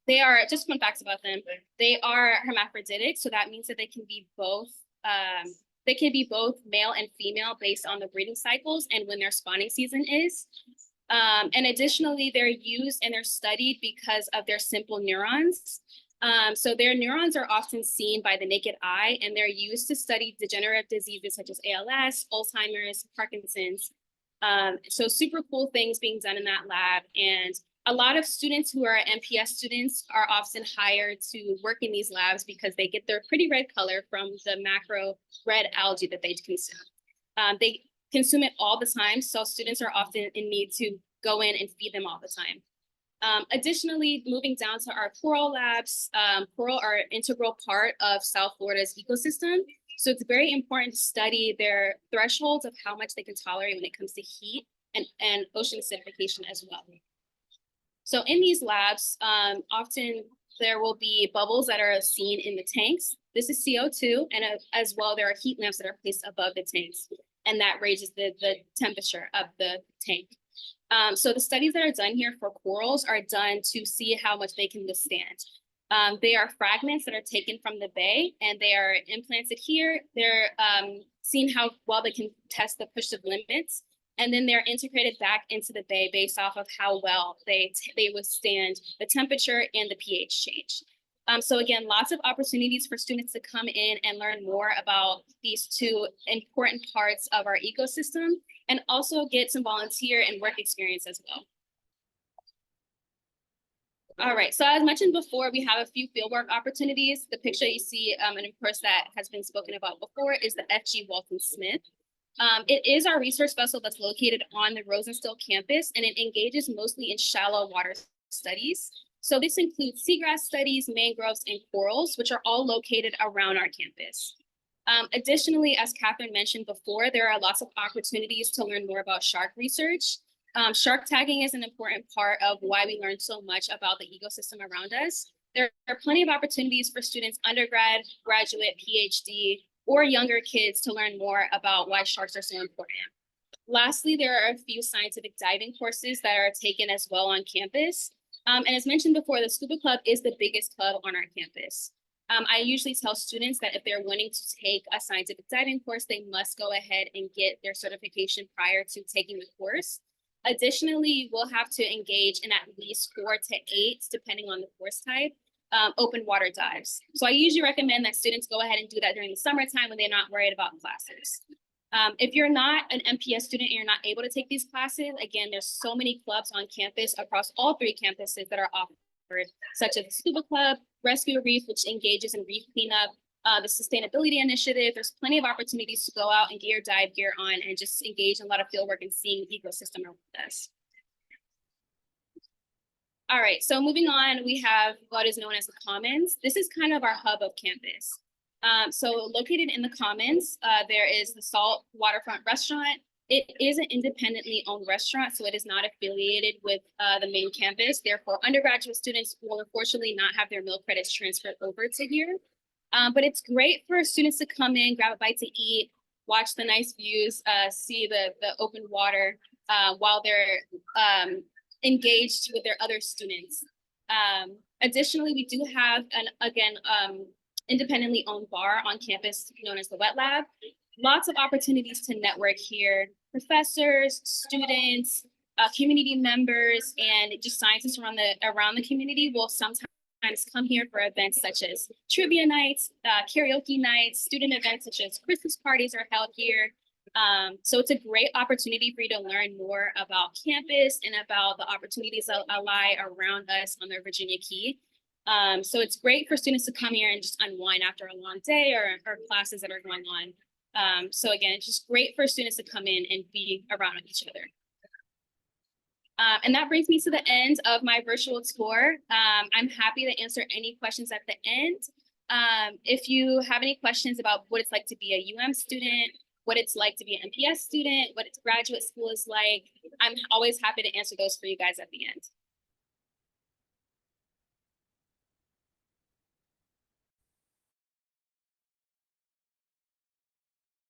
they are, just fun facts about them, they are hermaphroditic. So that means that they can be both male and female based on the breeding cycles and when their spawning season is. And additionally, they're used and they're studied because of their simple neurons. So their neurons are often seen by the naked eye, and they're used to study degenerative diseases such as ALS, Alzheimer's, Parkinson's. So super cool things being done in that lab. And a lot of students who are MPS students are often hired to work in these labs because they get their pretty red color from the macro red algae that they consume. They consume it all the time, so students are often in need to go in and feed them all the time. Additionally, moving down to our coral labs, coral are an integral part of South Florida's ecosystem. So it's very important to study their thresholds of how much they can tolerate when it comes to heat and ocean acidification as well. So in these labs, often there will be bubbles that are seen in the tanks. This is CO2, and as well, there are heat lamps that are placed above the tanks, and that raises the temperature of the tank. So the studies that are done here for corals are done to see how much they can withstand. They are fragments that are taken from the bay, and they are implanted here. They're seeing how well they can test the push of limits, and then they're integrated back into the bay based off of how well they withstand the temperature and the pH change. So again, lots of opportunities for students to come in and learn more about these two important parts of our ecosystem, and also get some volunteer and work experience as well. All right, so as mentioned before, we have a few fieldwork opportunities. The picture you see, and of course that has been spoken about before, is the FG Walton Smith. It is our research vessel that's located on the Rosenstiel campus, and it engages mostly in shallow water studies. So this includes seagrass studies, mangroves, and corals, which are all located around our campus. Additionally, as Catherine mentioned before, there are lots of opportunities to learn more about shark research. Shark tagging is an important part of why we learn so much about the ecosystem around us. there are plenty of opportunities for students, undergrad, graduate, PhD, or younger kids to learn more about why sharks are so important. Lastly, there are a few scientific diving courses that are taken as well on campus. And as mentioned before, the Scuba Club is the biggest club on our campus. I usually tell students that if they're wanting to take a scientific diving course, they must go ahead and get their certification prior to taking the course. Additionally, you will have to engage in at least 4 to 8, depending on the course type, open water dives. So I usually recommend that students go ahead and do that during the summertime when they're not worried about classes. If you're not an MPS student and you're not able to take these classes, again, there's so many clubs on campus across all 3 campuses that are offered, such as the Scuba Club, Rescue a Reef, which engages in reef cleanup, the Sustainability Initiative. There's plenty of opportunities to go out and get your dive gear on and just engage in a lot of field work and seeing the ecosystem around us. All right, so moving on, we have what is known as the Commons. This is kind of our hub of campus. So located in the Commons, there is the Salt Waterfront Restaurant. It is an independently owned restaurant, so it is not affiliated with the main campus. Therefore, undergraduate students will unfortunately not have their meal credits transferred over to here. But it's great for students to come in, grab a bite to eat, watch the nice views, see the open water while they're engaged with their other students. Additionally, we do have independently owned bar on campus known as the Wet Lab. Lots of opportunities to network here. Professors, students, community members, and just scientists around the community will sometimes come here for events such as trivia nights, karaoke nights, student events such as Christmas parties are held here. So it's a great opportunity for you to learn more about campus and about the opportunities that lie around us on the Virginia Key. So it's great for students to come here and just unwind after a long day or classes that are going on. So again, it's just great for students to come in and be around each other. And that brings me to the end of my virtual tour. I'm happy to answer any questions at the end. If you have any questions about what it's like to be a UM student, what it's like to be an MPS student, what its graduate school is like, I'm always happy to answer those for you guys at the end.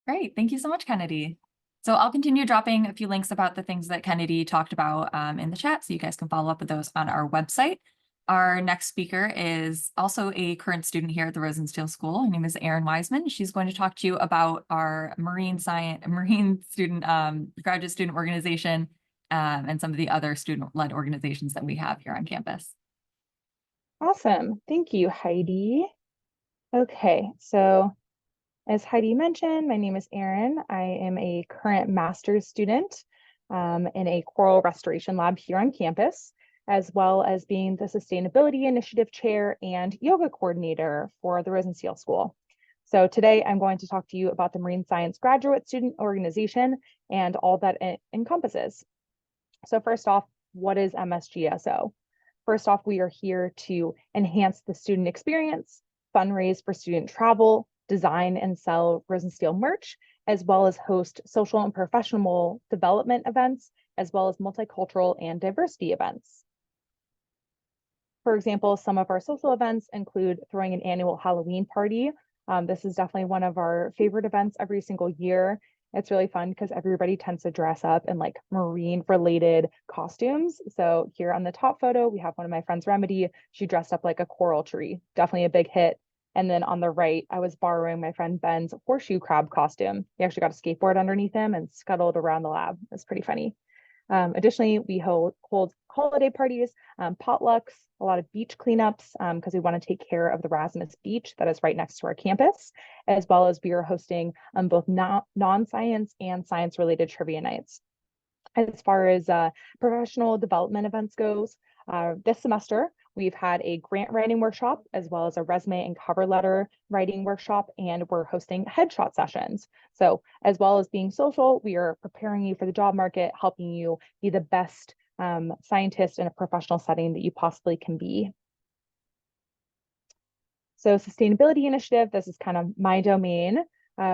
Great, thank you so much, Kennedy. So I'll continue dropping a few links about the things that Kennedy talked about in the chat, so you guys can follow up with those on our website. Our next speaker is also a current student here at the Rosenstiel School. Her name is Erin Weisman. She's going to talk to you about our marine student graduate student organization and some of the other student-led organizations that we have here on campus. Awesome, thank you, Heidi. Okay, so as Heidi mentioned, my name is Erin. I am a current master's student in a coral restoration lab here on campus, as well as being the Sustainability Initiative Chair and Yoga Coordinator for the Rosenstiel School. So today I'm going to talk to you about the Marine Science Graduate Student Organization and all that it encompasses. So first off, what is MSGSO? First off, we are here to enhance the student experience, fundraise for student travel, design and sell Rosenstiel merch, as well as host social and professional development events, as well as multicultural and diversity events. For example, some of our social events include throwing an annual Halloween party. This is definitely one of our favorite events every single year. It's really fun because everybody tends to dress up in like marine related costumes. So here on the top photo, we have one of my friends, Remedy. She dressed up like a coral tree, definitely a big hit. And then on the right, I was borrowing my friend Ben's horseshoe crab costume. He actually got a skateboard underneath him and scuttled around the lab. It's pretty funny. Additionally, we hold holiday parties, potlucks, a lot of beach cleanups because we want to take care of the Rasmus Beach that is right next to our campus, as well as we are hosting both non-science and science-related trivia nights. As far as professional development events goes, this semester, we've had a grant writing workshop, as well as a resume and cover letter writing workshop, and we're hosting headshot sessions. So as well as being social, we are preparing you for the job market, helping you be the best scientist in a professional setting that you possibly can be. So Sustainability Initiative, this is kind of my domain.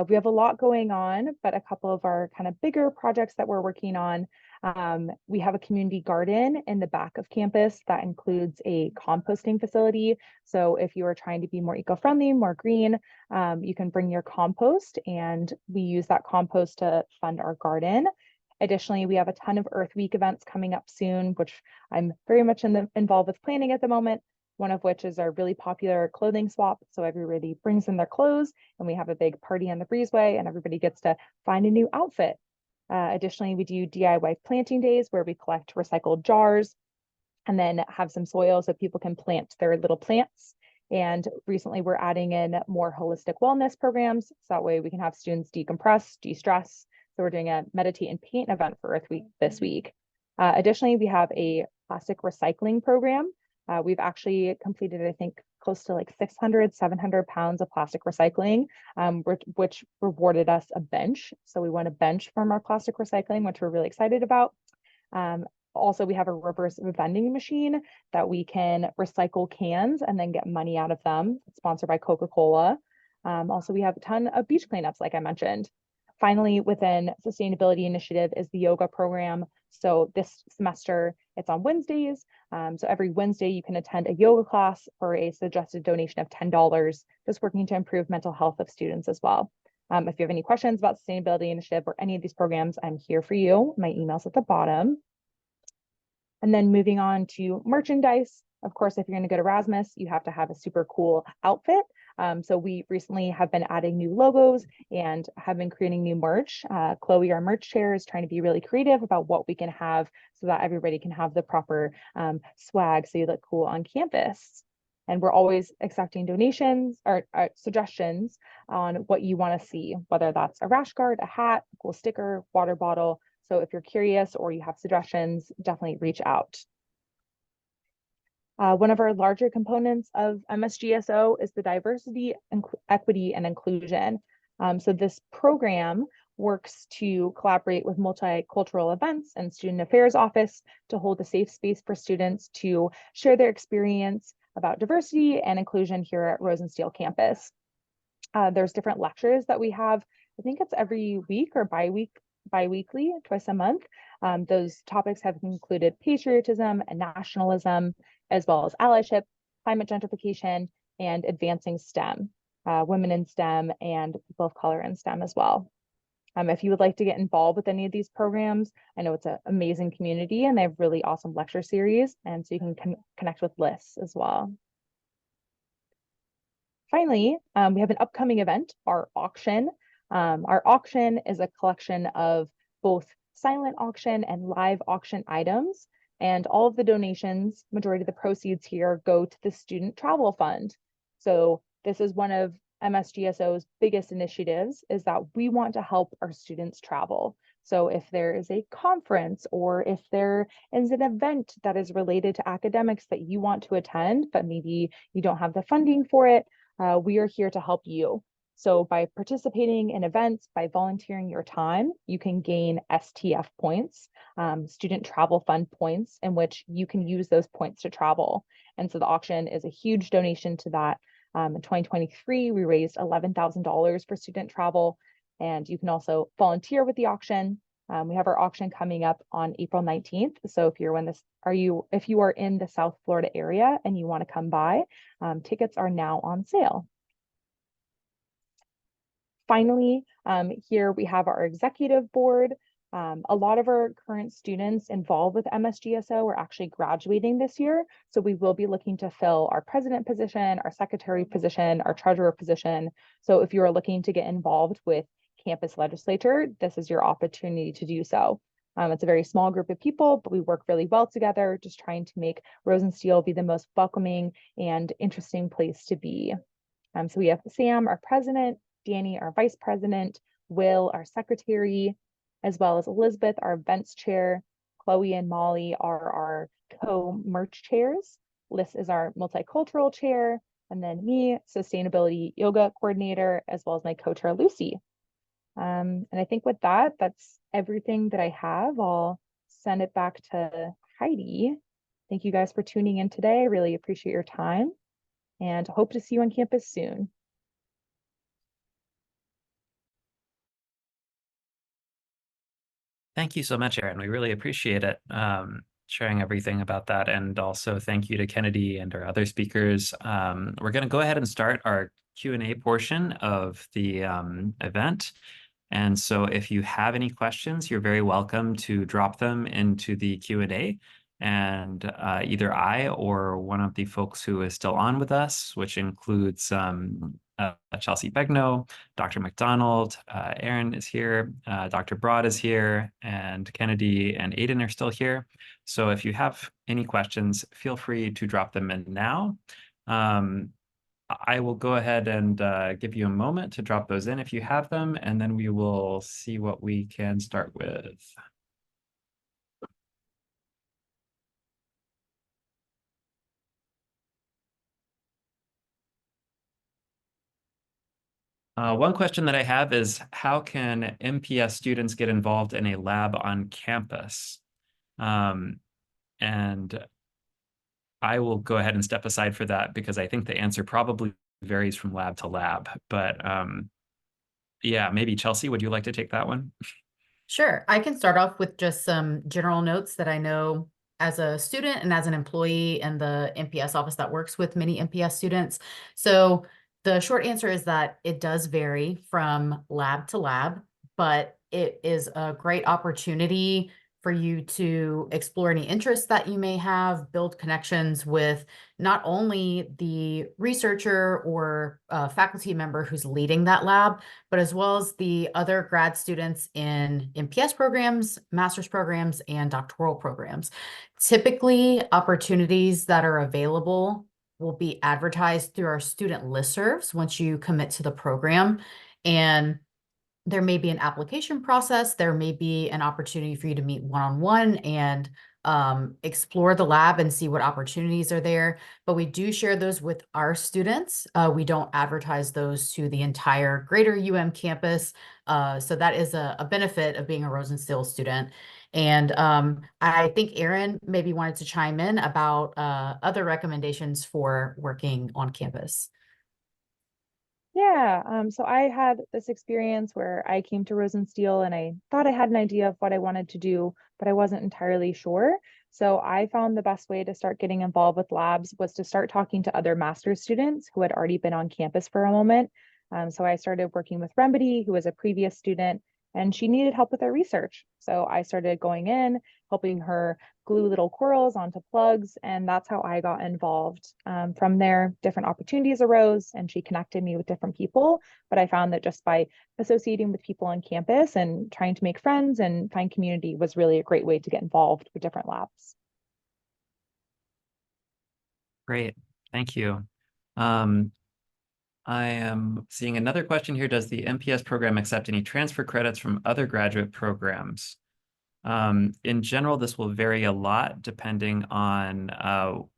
We have a lot going on, but a couple of our kind of bigger projects that we're working on. We have a community garden in the back of campus that includes a composting facility. So if you are trying to be more eco-friendly, more green, you can bring your compost, and we use that compost to fund our garden. Additionally, we have a ton of Earth Week events coming up soon, which I'm very much involved with planning at the moment. One of which is our really popular clothing swap. So everybody brings in their clothes and we have a big party on the breezeway and everybody gets to find a new outfit. Additionally, we do DIY planting days where we collect recycled jars and then have some soil so people can plant their little plants. And recently we're adding in more holistic wellness programs. So that way we can have students decompress, de-stress. So we're doing a meditate and paint event for Earth Week this week. Additionally, we have a plastic recycling program. We've actually completed, I think, close to like 600, 700 pounds of plastic recycling, which rewarded us a bench. So we won a bench from our plastic recycling, which we're really excited about. Also, we have a reverse vending machine that we can recycle cans and then get money out of them. It's sponsored by Coca-Cola. Also, we have a ton of beach cleanups, like I mentioned. Finally, within sustainability initiative is the yoga program. So this semester, it's on Wednesdays. So every Wednesday you can attend a yoga class for a suggested donation of $10, just working to improve mental health of students as well. If you have any questions about sustainability initiative or any of these programs, I'm here for you. My email's at the bottom. And then moving on to merchandise. Of course, if you're going to go to Erasmus, you have to have a super cool outfit. So we recently have been adding new logos and have been creating new merch. Chloe, our merch chair, is trying to be really creative about what we can have so that everybody can have the proper swag so you look cool on campus. And we're always accepting donations or suggestions on what you want to see, whether that's a rash guard, a hat, a cool sticker, water bottle. So if you're curious or you have suggestions, definitely reach out. One of our larger components of MSGSO is the diversity, equity, and inclusion. So this program works to collaborate with multicultural events and student affairs office to hold a safe space for students to share their experience about diversity and inclusion here at Rosenstiel campus. There's different lectures that we have. I think it's every week or bi-weekly, twice a month. Those topics have included patriotism and nationalism, as well as allyship, climate gentrification, and advancing STEM, women in STEM and people of color in STEM as well. If you would like to get involved with any of these programs, I know it's an amazing community and they have really awesome lecture series, and so you can connect with lists as well. Finally, we have an upcoming event, our auction. Our auction is a collection of both silent auction and live auction items. And all of the donations, majority of the proceeds here go to the Student Travel Fund. So this is one of MSGSO's biggest initiatives, is that we want to help our students travel. So if there is a conference or if there is an event that is related to academics that you want to attend, but maybe you don't have the funding for it, we are here to help you. So by participating in events, by volunteering your time, you can gain STF points, Student Travel Fund points, in which you can use those points to travel. And so the auction is a huge donation to that. In 2023, we raised $11,000 for student travel, and you can also volunteer with the auction. We have our auction coming up on April 19th. So if you're if you are in the South Florida area and you want to come by, tickets are now on sale. Finally, here we have our executive board. A lot of our current students involved with MSGSO are actually graduating this year. So we will be looking to fill our president position, our secretary position, our treasurer position. So if you are looking to get involved with campus legislature, this is your opportunity to do so. It's a very small group of people, but we work really well together, just trying to make Rosenstiel be the most welcoming and interesting place to be. So we have Sam, our president, Danny, our vice president, Will, our secretary, as well as Elizabeth, our events chair. Chloe and Molly are our co-merch chairs. Liz is our multicultural chair, and then me, sustainability yoga coordinator, as well as my co-chair, Lucy. And I think with that, that's everything that I have. I'll send it back to Heidi. Thank you guys for tuning in today. I really appreciate your time and hope to see you on campus soon. Thank you so much, Erin. We really appreciate it, sharing everything about that. And also thank you to Kennedy and our other speakers. We're going to go ahead and start our Q&A portion of the event. And so if you have any questions, you're very welcome to drop them into the Q&A. And either I or one of the folks who is still on with us, which includes Chelsea Begnaud, Dr. MacDonald, Erin is here, Dr. Broad is here, and Kennedy and Aidan are still here. So if you have any questions, feel free to drop them in now. I will go ahead and give you a moment to drop those in if you have them, and then we will see what we can start with. One question that I have is, how can MPS students get involved in a lab on campus? And I will go ahead and step aside for that because I think the answer probably varies from lab to lab. But yeah, maybe Chelsea, would you like to take that one? Sure. I can start off with just some general notes that I know as a student and as an employee in the MPS office that works with many MPS students. So the short answer is that it does vary from lab to lab, but it is a great opportunity for you to explore any interests that you may have, build connections with not only the researcher or faculty member who's leading that lab, but as well as the other grad students in MPS programs, master's programs, and doctoral programs. Typically, opportunities that are available will be advertised through our student listservs once you commit to the program. And there may be an application process. There may be an opportunity for you to meet one-on-one and explore the lab and see what opportunities are there. But we do share those with our students. We don't advertise those to the entire greater campus. So that is a benefit of being a Rosenstiel student. And I think Erin maybe wanted to chime in about other recommendations for working on campus. Yeah, so I had this experience where I came to Rosenstiel and I thought I had an idea of what I wanted to do, but I wasn't entirely sure. So I found the best way to start getting involved with labs was to start talking to other master's students who had already been on campus for a moment. So I started working with Remedy, who was a previous student, and she needed help with her research. So I started going in, helping her glue little corals onto plugs, and that's how I got involved. From there, different opportunities arose, and she connected me with different people. But I found that just by associating with people on campus and trying to make friends and find community was really a great way to get involved with different labs. Great, thank you. I am seeing another question here. Does the MPS program accept any transfer credits from other graduate programs? In general, this will vary a lot depending on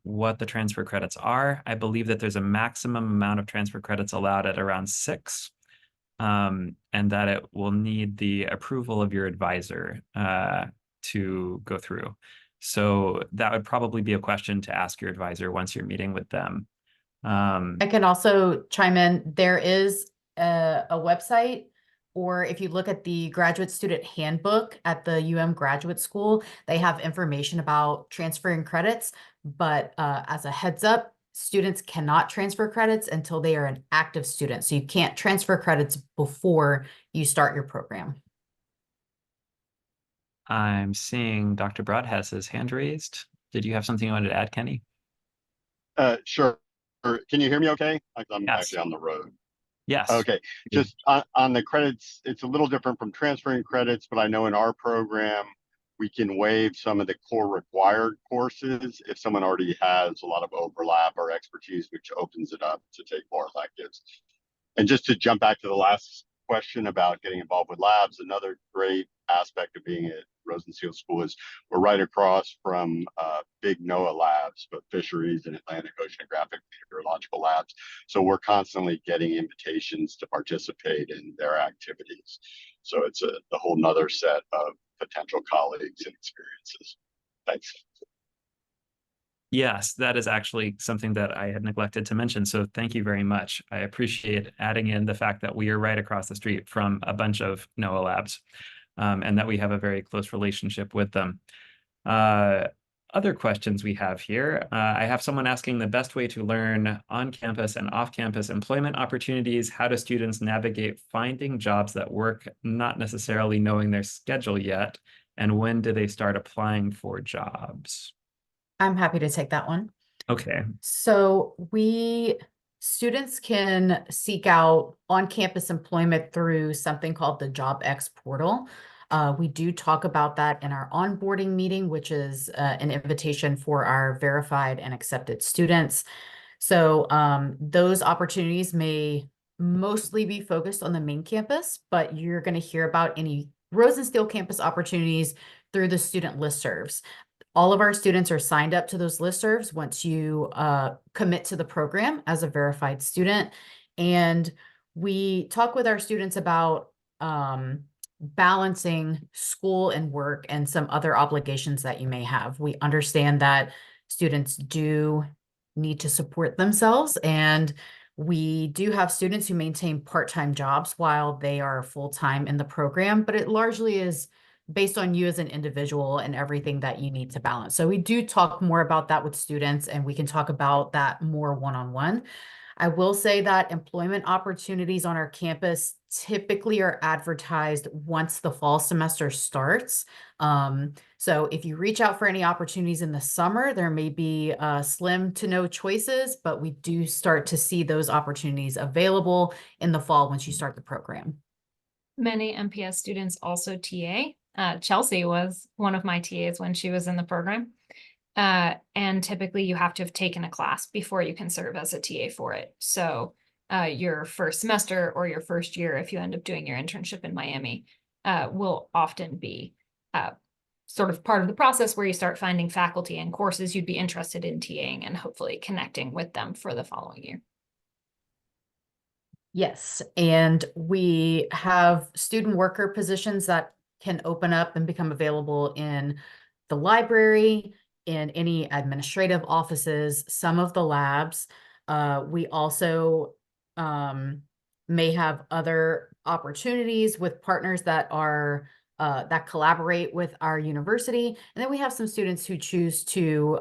what the transfer credits are. I believe that there's a maximum amount of transfer credits allowed at around 6, and that it will need the approval of your advisor to go through. So that would probably be a question to ask your advisor once you're meeting with them. I can also chime in. There is a website, or if you look at the graduate student handbook at the Graduate School, they have information about transferring credits. But as a heads up, students cannot transfer credits until they are an active student. So you can't transfer credits before you start your program. I'm seeing Dr. Broad has his hand raised. Did you have something you wanted to add, Kenny? Sure. Can you hear me okay? I'm Yes. actually on the road. Yes. Okay. Just on the credits, it's a little different from transferring credits, but I know in our program, we can waive some of the core required courses if someone already has a lot of overlap or expertise, which opens it up to take more electives. And just to jump back to the last question about getting involved with labs, another great aspect of being at Rosenstiel School is we're right across from big NOAA labs, but fisheries and Atlantic Oceanographic meteorological labs. So we're constantly getting invitations to participate in their activities. So it's a whole nother set of potential colleagues and experiences. Thanks. Yes, that is actually something that I had neglected to mention. So thank you very much. I appreciate adding in the fact that we are right across the street from a bunch of NOAA labs. and that we have a very close relationship with them. Other questions we have here. I have someone asking the best way to learn on-campus and off-campus employment opportunities. How do students navigate finding jobs that work, not necessarily knowing their schedule yet? And when do they start applying for jobs? I'm happy to take that one. Okay. So students can seek out on-campus employment through something called the JobX portal. We do talk about that in our onboarding meeting, which is an invitation for our verified and accepted students. So those opportunities may mostly be focused on the main campus, but you're going to hear about any Rosenstiel campus opportunities through the student listservs. All of our students are signed up to those listservs once you commit to the program as a verified student. And we talk with our students about balancing school and work and some other obligations that you may have. We understand that students do need to support themselves, and we do have students who maintain part-time jobs while they are full-time in the program, but it largely is based on you as an individual and everything that you need to balance. So we do talk more about that with students, and we can talk about that more one-on-one. I will say that employment opportunities on our campus typically are advertised once the fall semester starts. So if you reach out for any opportunities in the summer, there may be slim to no choices, but we do start to see those opportunities available in the fall once you start the program. Many MPS students also TA. Chelsea was one of my TAs when she was in the program. And typically you have to have taken a class before you can serve as a TA for it. So your first semester or your first year, if you end up doing your internship in Miami, will often be sort of part of the process where you start finding faculty and courses you'd be interested in TAing and hopefully connecting with them for the following year. Yes, and we have student worker positions that can open up and become available in the library, in any administrative offices, some of the labs. We also may have other opportunities with partners that are that collaborate with our university. And then we have some students who choose to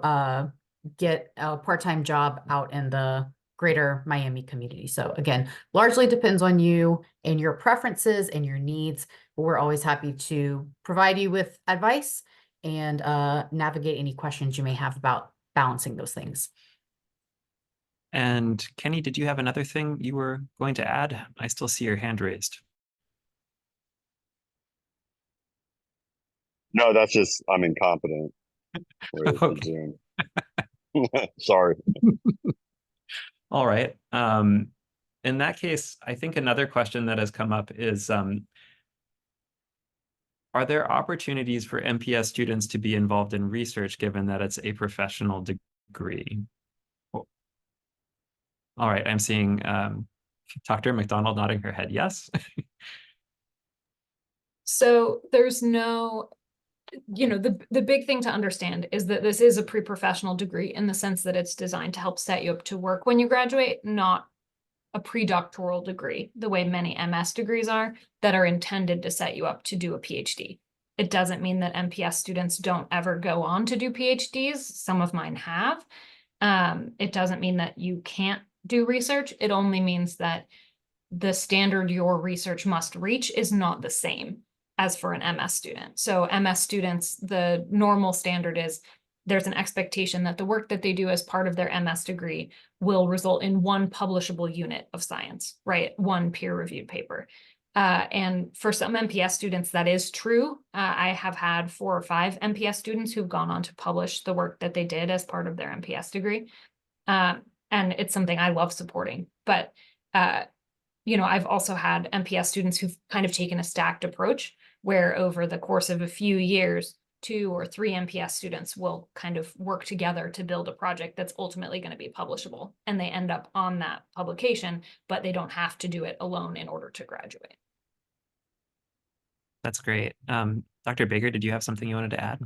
get a part-time job out in the greater Miami community. So again, largely depends on you and your preferences and your needs, but we're always happy to provide you with advice and navigate any questions you may have about balancing those things. And Kenny, did you have another thing you were going to add? I still see your hand raised. No, that's just, I'm incompetent with Okay. Zoom. Sorry. All right. In that case, I think another question that has come up is, are there opportunities for MPS students to be involved in research given that it's a professional degree? All right, I'm seeing Dr. MacDonald nodding her head yes. So there's no, the big thing to understand is that this is a pre-professional degree in the sense that it's designed to help set you up to work when you graduate, not a pre-doctoral degree, the way many MS degrees are, that are intended to set you up to do a PhD. It doesn't mean that MPS students don't ever go on to do PhDs. Some of mine have. It doesn't mean that you can't do research. It only means that the standard your research must reach is not the same as for an MS student. So MS students, the normal standard is there's an expectation that the work that they do as part of their MS degree will result in one publishable unit of science, right? One peer-reviewed paper. And for some MPS students, that is true. I have had 4 or 5 MPS students who've gone on to publish the work that they did as part of their MPS degree. And it's something I love supporting. But, I've also had MPS students who've kind of taken a stacked approach where over the course of a few years, 2 or 3 MPS students will kind of work together to build a project that's ultimately going to be publishable. And they end up on that publication, but they don't have to do it alone in order to graduate. That's great. Dr. Baker, did you have something you wanted to add?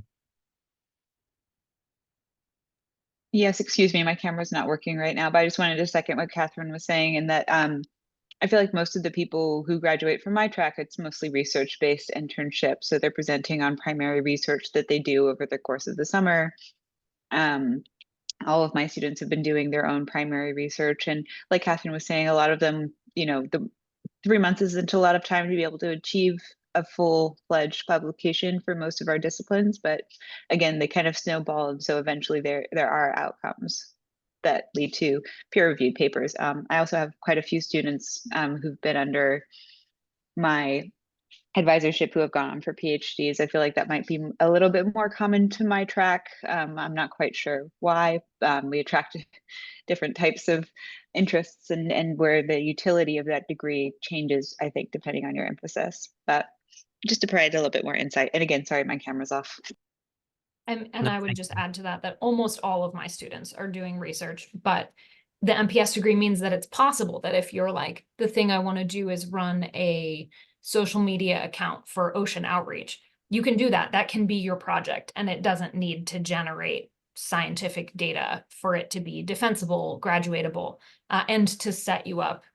Yes, excuse me, my camera's not working right now, but I just wanted to second what Catherine was saying, and that I feel like most of the people who graduate from my track, it's mostly research-based internships. So they're presenting on primary research that they do over the course of the summer. All of my students have been doing their own primary research. And like Catherine was saying, a lot of them, the 3 months isn't a lot of time to be able to achieve a full-fledged publication for most of our disciplines. But again, they kind of snowball. And so eventually there are outcomes that lead to peer-reviewed papers. I also have quite a few students who've been under my advisorship who have gone on for PhDs. I feel like that might be a little bit more common to my track. I'm not quite sure why. We attract different types of interests and where the utility of that degree changes, I think, depending on your emphasis. But just to provide a little bit more insight. And again, sorry, my camera's off. And I would just add to that almost all of my students are doing research, but the MPS degree means that it's possible that if you're like, the thing I want to do is run a social media account for ocean outreach, you can do that. That can be your project, and it doesn't need to generate scientific data for it to be defensible, graduatable, and to set you up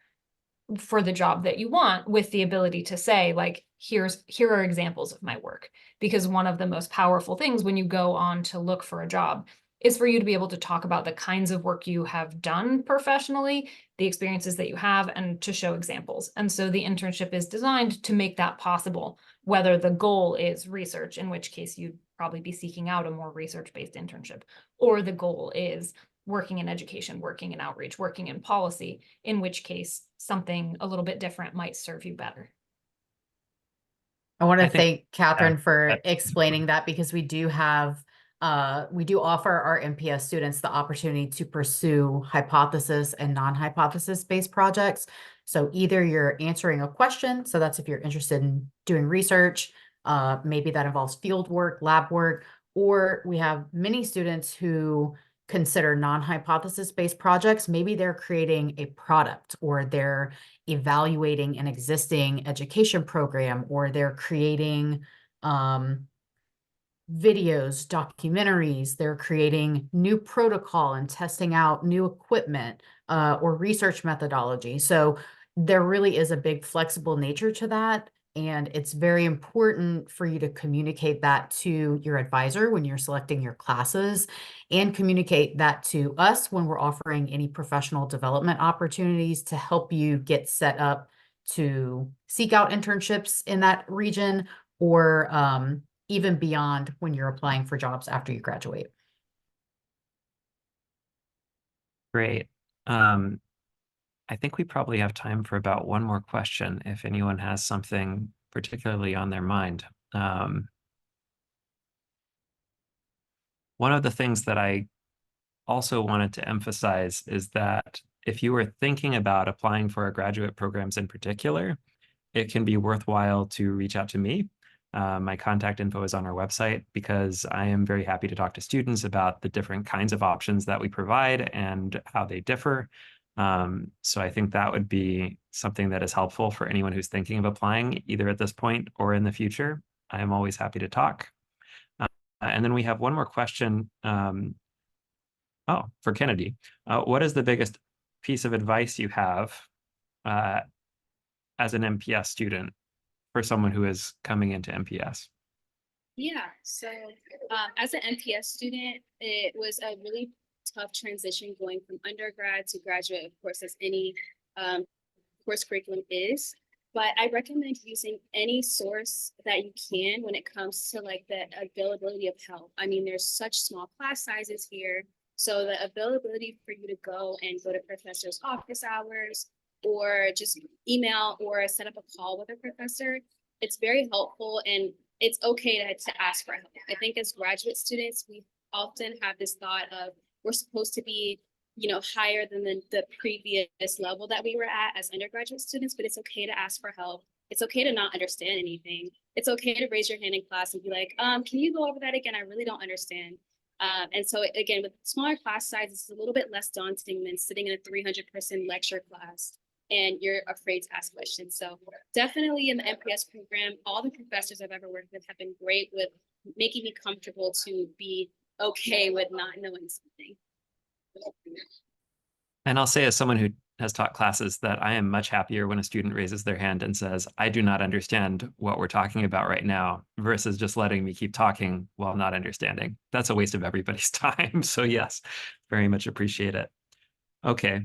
for the job that you want, with the ability to say, like, here are examples of my work. Because one of the most powerful things when you go on to look for a job is for you to be able to talk about the kinds of work you have done professionally, the experiences that you have, and to show examples. And so the internship is designed to make that possible, whether the goal is research, in which case you'd probably be seeking out a more research-based internship, or the goal is working in education, working in outreach, working in policy, in which case something a little bit different might serve you better. I want to thank Catherine for explaining that, because we do offer our MPS students the opportunity to pursue hypothesis and non-hypothesis based projects. So either you're answering a question, so that's if you're interested in doing research, maybe that involves field work, lab work, or we have many students who consider non-hypothesis based projects. Maybe they're creating a product, or they're evaluating an existing education program, or they're creating videos, documentaries, they're creating new protocol and testing out new equipment or research methodology. So there really is a big flexible nature to that. And it's very important for you to communicate that to your advisor when you're selecting your classes, and communicate that to us when we're offering any professional development opportunities to help you get set up to seek out internships in that region, or even beyond when you're applying for jobs after you graduate. Great. I think we probably have time for about one more question if anyone has something particularly on their mind. One of the things that I also wanted to emphasize is that if you were thinking about applying for our graduate programs in particular, it can be worthwhile to reach out to me. My contact info is on our website, because I am very happy to talk to students about the different kinds of options that we provide and how they differ. So I think that would be something that is helpful for anyone who's thinking of applying, either at this point or in the future. I am always happy to talk. And then we have one more question. For Kennedy. What is the biggest piece of advice you have as an MPS student for someone who is coming into MPS? Yeah, so as an MPS student, it was a really tough transition going from undergrad to graduate, of course, as any course curriculum is. But I recommend using any source that you can when it comes to like the availability of help. I mean, there's such small class sizes here. So the availability for you to go to professor's office hours, or just email or set up a call with a professor, it's very helpful, and it's okay to ask for help. I think as graduate students, we often have this thought of we're supposed to be, higher than the previous level that we were at as undergraduate students, but it's okay to ask for help. It's okay to not understand anything. It's okay to raise your hand in class and be like, can you go over that again? I really don't understand. And so again, with smaller class sizes, it's a little bit less daunting than sitting in a 300-person lecture class and you're afraid to ask questions. So definitely in the MPS program, all the professors I've ever worked with have been great with making me comfortable to be okay with not knowing something. And I'll say, as someone who has taught classes that I am much happier when a student raises their hand and says, I do not understand what we're talking about right now, versus just letting me keep talking while not understanding. That's a waste of everybody's time. So yes, very much appreciate it. Okay.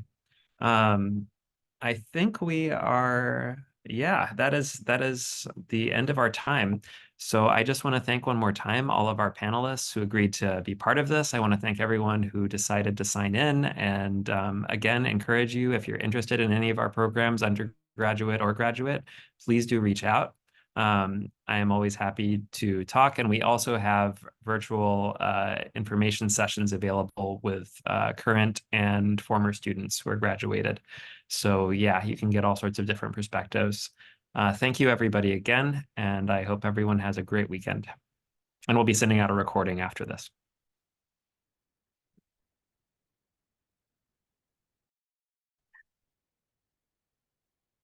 I think we are, yeah, that is the end of our time. So I just want to thank one more time all of our panelists who agreed to be part of this. I want to thank everyone who decided to sign in, and again, encourage you, if you're interested in any of our programs, undergraduate or graduate, please do reach out. I am always happy to talk, and we also have virtual information sessions available with current and former students who are graduated. So yeah, you can get all sorts of different perspectives. Thank you, everybody, again, and I hope everyone has a great weekend. And we'll be sending out a recording after this.